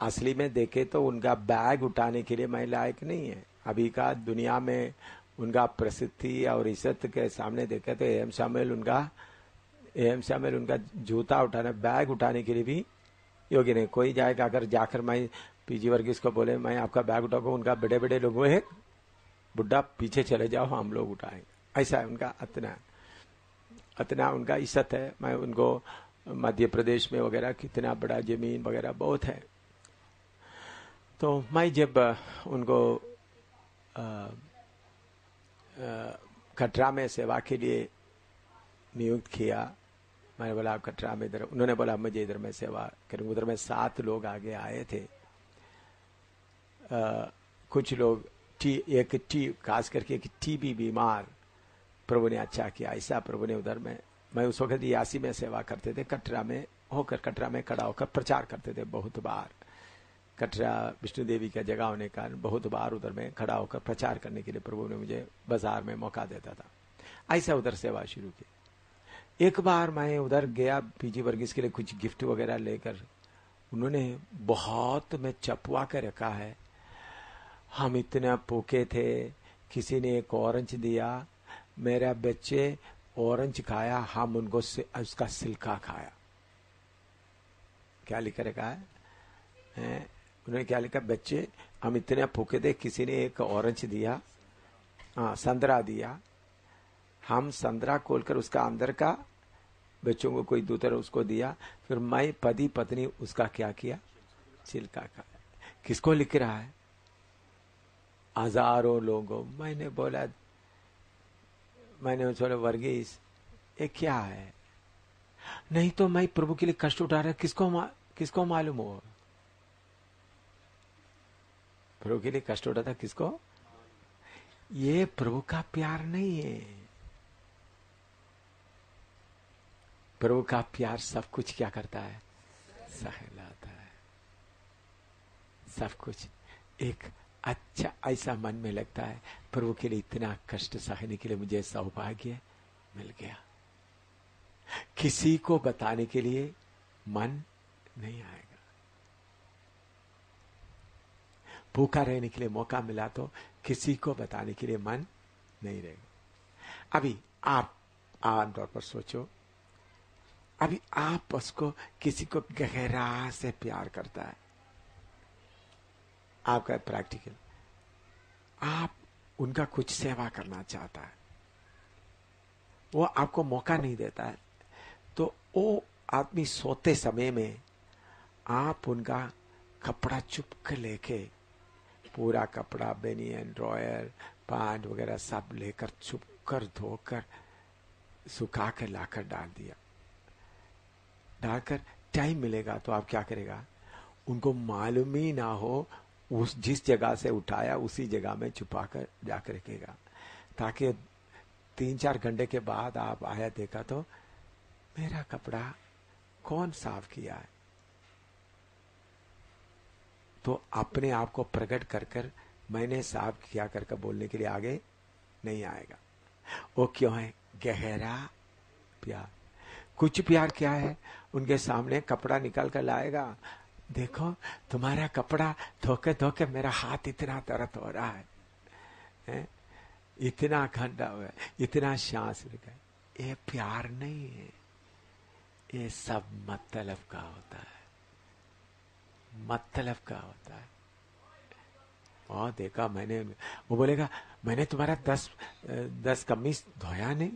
असली में देखे तो उनका बैग उठाने के लिए मैं लायक नहीं है। अभी का दुनिया में उनका प्रसिद्धि और इज्जत के सामने देखे तो एम शामिल उनका जूता उठाना, बैग उठाने के लिए भी योग्य नहीं। कोई जाएगा, अगर जाकर मैं पीजी वर्गीस को बोले मैं आपका बैग उठाऊंगा, उनका बड़े बड़े लोगों है, बुढ़ा पीछे चले जाओ, हम लोग उठाएंगे। ऐसा है उनका, अतना उनका इज्जत है। मैं उनको मध्य प्रदेश में वगैरह कितना बड़ा जमीन वगैरह बहुत है। तो मैं जब उनको कटरा में सेवा के लिए नियुक्त किया, मैंने बोला आप कटरा में इधर, उन्होंने बोला मुझे इधर में सेवा करूँ। उधर में 7 लोग आगे आए थे। कुछ लोग खास करके एक टीबी बीमार, प्रभु ने अच्छा किया, ऐसा प्रभु ने उधर में। मैं उस वक्त यासी में सेवा करते थे, कटरा में खड़ा होकर प्रचार करते थे बहुत बार। कटरा विष्णु देवी का जगह होने का बहुत बार उधर में खड़ा होकर प्रचार करने के लिए प्रभु ने मुझे बाजार में मौका देता था। ऐसा उधर सेवा शुरू की। एक बार मैं उधर गया पीजी वर्गीस के लिए कुछ गिफ्ट वगैरह लेकर, उन्होंने बहुत में चपवा के रखा है। हम इतना भूखे थे, किसी ने एक ऑरेंज दिया, मेरा बच्चे ऑरेंज खाया, हम उनको उसका सिल्का खाया। क्या लिखा रखा है? उन्होंने क्या लिखा? बच्चे हम इतने भूखे थे, किसी ने एक ऑरेंज दिया, संतरा दिया, हम संतरा खोलकर उसका अंदर का बच्चों को कोई दूसरा उसको दिया, फिर मैं पति पत्नी उसका क्या किया, छिलका खाया। किसको लिख रहा है? हजारों लोगों। मैंने बोला, मैंने बोला वर्गीस ये क्या है? नहीं तो मैं प्रभु के लिए कष्ट उठा रहा, किसको मालूम हो? प्रभु के लिए कष्ट उठाता किसको? ये प्रभु का प्यार नहीं है। प्रभु का प्यार सब कुछ क्या करता है, सहलाता है सब कुछ। एक अच्छा ऐसा मन में लगता है, प्रभु के लिए इतना कष्ट सहने के लिए मुझे सौभाग्य मिल गया। किसी को बताने के लिए मन नहीं आएगा। भूखा रहने के लिए मौका मिला तो किसी को बताने के लिए मन नहीं रहेगा। अभी आप आमतौर पर सोचो, अभी आप उसको किसी को गहरा से प्यार करता है, आपका प्रैक्टिकल, आप उनका कुछ सेवा करना चाहता है, वो आपको मौका नहीं देता है, तो वो आदमी सोते समय में आप उनका कपड़ा चुप कर लेके, पूरा कपड़ा बेनियन ड्रॉयर पैंट वगैरह सब लेकर चुप कर धोकर सुखा कर लाकर डाल दिया। डालकर टाइम मिलेगा तो आप क्या करेगा, उनको मालूम ही ना हो उस जिस जगह से उठाया उसी जगह में छुपा कर जाकर रखेगा, ताकि 3-4 घंटे के बाद आप आया देखा तो मेरा कपड़ा कौन साफ किया है। तो अपने आप को प्रकट कर कर मैंने साफ किया कर बोलने के लिए आगे नहीं आएगा। वो क्यों है? गहरा प्यार। कुछ प्यार क्या है, उनके सामने कपड़ा निकाल कर लाएगा, देखो तुम्हारा कपड़ा धोके धोके मेरा हाथ इतना दर्द हो रहा है, इतना ठंडा हुआ है, इतना सांस लगा। ये प्यार नहीं है, ये सब मतलब का होता है, मतलब का होता है। और देखा मैंने, वो बोलेगा मैंने तुम्हारा 10 कमीज धोया नहीं,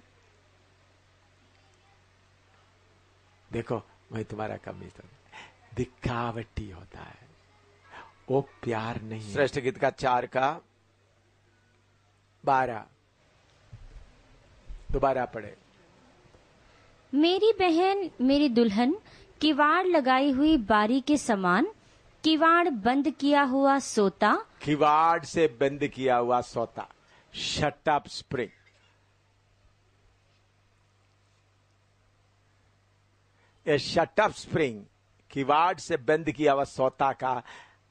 देखो मैं तुम्हारा कमीज धो, दिखावटी होता है, वो प्यार नहीं। श्रेष्ठ गीत का 4 का 12 दोबारा पढ़े। मेरी बहन मेरी दुल्हन किवाड़ लगाई हुई बारी के समान, किवाड़ बंद किया हुआ सोता, किवाड़ से बंद किया हुआ सोता। Shut up spring. ये शट अप स्प्रिंग, किवाड़ से बंद किया हुआ सोता का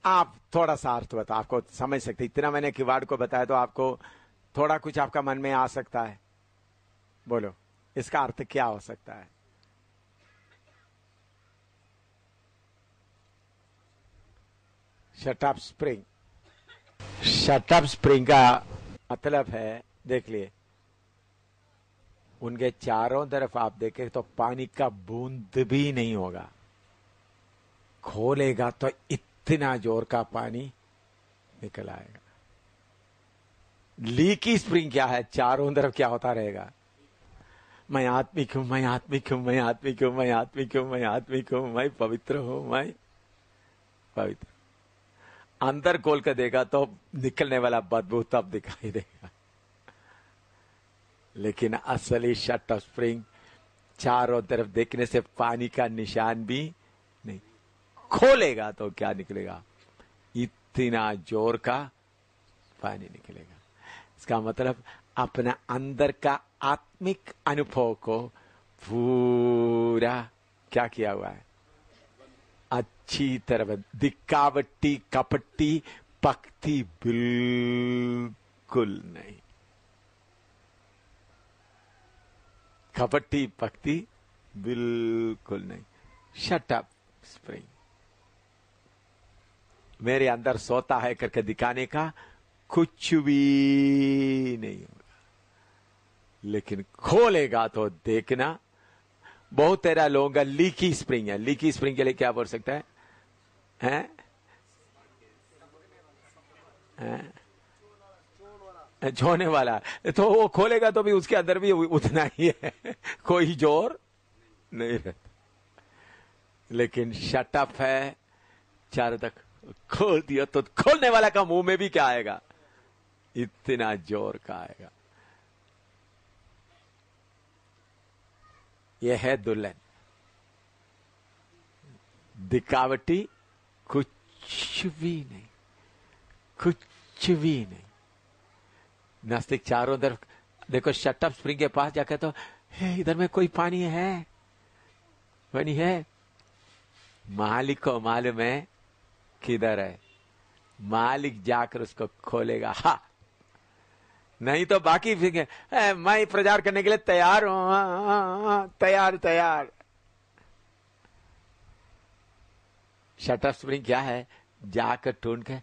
आप थोड़ा सा अर्थ बताओ, आपको समझ सकते। इतना मैंने किवाड़ को बताया तो आपको थोड़ा कुछ आपका मन में आ सकता है, बोलो इसका अर्थ क्या हो सकता है? Shut up spring. Shut up spring का मतलब है, देख लिए, उनके चारों तरफ आप देखें तो पानी का बूंद भी नहीं होगा, खोलेगा तो इतना जोर का पानी निकल आएगा। लीकी स्प्रिंग क्या है? चारों तरफ क्या होता रहेगा? मैं आत्मिक हूं, मैं आत्मिक हूं, मैं आत्मिक हूं, मैं आत्मिक हूं, मैं आत्मिक हूं, मैं पवित्र हूं, मैं पवित्र। अंदर खोल कर देगा तो निकलने वाला बदबू तब दिखाई देगा। लेकिन असली शट अप स्प्रिंग चारों तरफ देखने से पानी का निशान भी नहीं, खोलेगा तो क्या निकलेगा? इतना जोर का पानी निकलेगा। इसका मतलब अपना अंदर का आत्मिक अनुभव को पूरा क्या किया हुआ है? अच्छी तरह। दिखावटी कपटी पक्ति बिल्कुल नहीं, कपटी पक्ति बिल्कुल नहीं। Shut up spring. मेरे अंदर सोता है करके दिखाने का कुछ भी नहीं होगा, लेकिन खोलेगा तो देखना। बहुत तेरा लोगों का लीकी स्प्रिंग है। लीकी स्प्रिंग के लिए क्या बोल सकता है? हैं? छोड़ने वाला। तो वो खोलेगा तो भी उसके अंदर भी उतना ही है, कोई जोर नहीं रहता। लेकिन शटअप है, चारों तक खोल दिया तो खोलने वाला का मुंह में भी क्या आएगा? इतना जोर का आएगा। यह है दुल्हन। दिखावटी कुछ भी नहीं, कुछ भी नहीं। नास्तिक चारों तरफ देखो, शटअप स्प्रिंग के पास जाकर तो इधर में कोई पानी है, पानी है। मालिक को मालूम है किधर है, मालिक जाकर उसको खोलेगा। हा, नहीं तो बाकी मैं प्रचार करने के लिए तैयार हूं, तैयार तैयार। शटअप स्प्रिंग क्या है? जाकर ढूंढ के,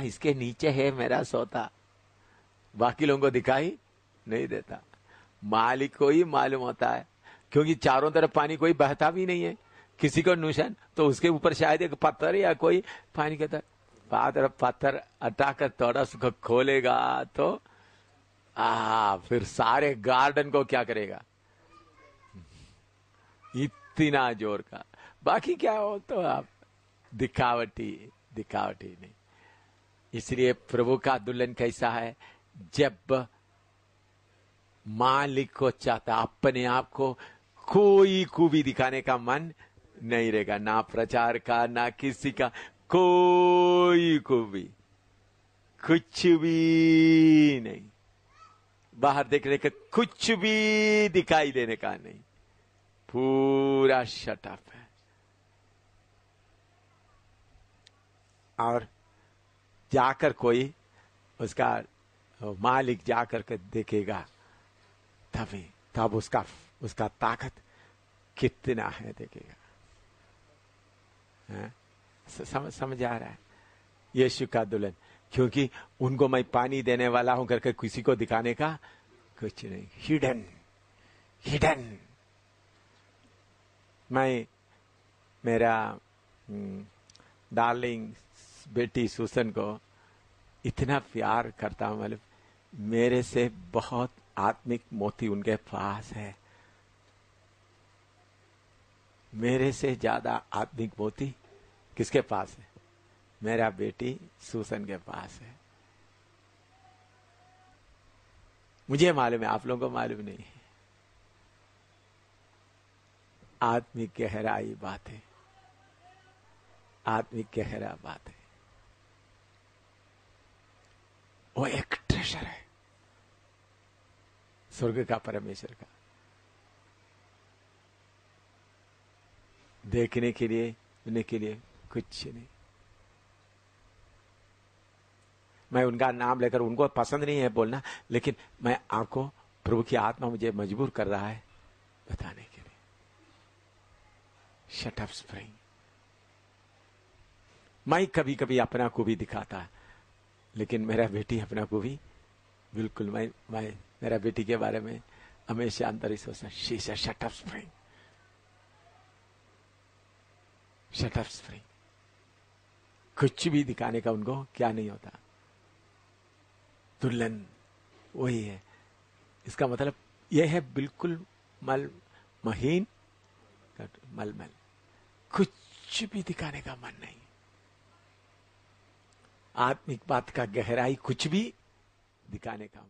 इसके नीचे है मेरा सोता। बाकी लोगों को दिखाई नहीं देता, मालिक को ही मालूम होता है, क्योंकि चारों तरफ पानी कोई बहता भी नहीं है। किसी को नुकसान तो उसके ऊपर शायद एक पत्थर या कोई पानी के तरफ पत्थर हटाकर थोड़ा सुख खोलेगा तो फिर सारे गार्डन को क्या करेगा? इतना जोर का। बाकी क्या हो तो आप दिखावटी, दिखावटी नहीं। इसलिए प्रभु का दुल्हन कैसा है? जब मालिक को चाहता, अपने आप को कोई खूबी दिखाने का मन नहीं रहेगा, ना प्रचार का, ना किसी का, कोई खूबी, कुछ भी नहीं। बाहर देखने का कुछ भी दिखाई देने का नहीं, पूरा शटअप है। और जाकर कोई उसका मालिक जाकर के देखेगा, तभी तब उसका ताकत कितना है देखेगा। समझ आ रहा है? यीशु का दुल्हन, क्योंकि उनको मैं पानी देने वाला हूं करके किसी को दिखाने का कुछ नहीं, हिडन, हिडन। मैं मेरा डार्लिंग बेटी सुसन को इतना प्यार करता हूं, मतलब मेरे से बहुत आत्मिक मोती उनके पास है। मेरे से ज्यादा आत्मिक मोती किसके पास है? मेरा बेटी सुसन के पास है। मुझे मालूम है, आप लोगों को मालूम नहीं है। आत्मिक गहराई बात है, आत्मिक गहरा बात है। वो एक ट्रेजर है स्वर्ग का, परमेश्वर का। देखने के लिए, सुनने के लिए कुछ नहीं। मैं उनका नाम लेकर, उनको पसंद नहीं है बोलना, लेकिन मैं आपको, प्रभु की आत्मा मुझे मजबूर कर रहा है बताने के लिए। Shut up spring. मैं कभी कभी अपना को भी दिखाता, लेकिन मेरा बेटी अपना को भी बिल्कुल, मैं मेरा बेटी के बारे में हमेशा अंदर ही सोचता, she is a shut up spring, shut up spring. कुछ भी दिखाने का उनको क्या नहीं होता। दुल्हन वही है। इसका मतलब यह है बिल्कुल महीन, मलमल, कुछ भी दिखाने का मन नहीं। आत्मिक बात का गहराई कुछ भी दिखाने का मन।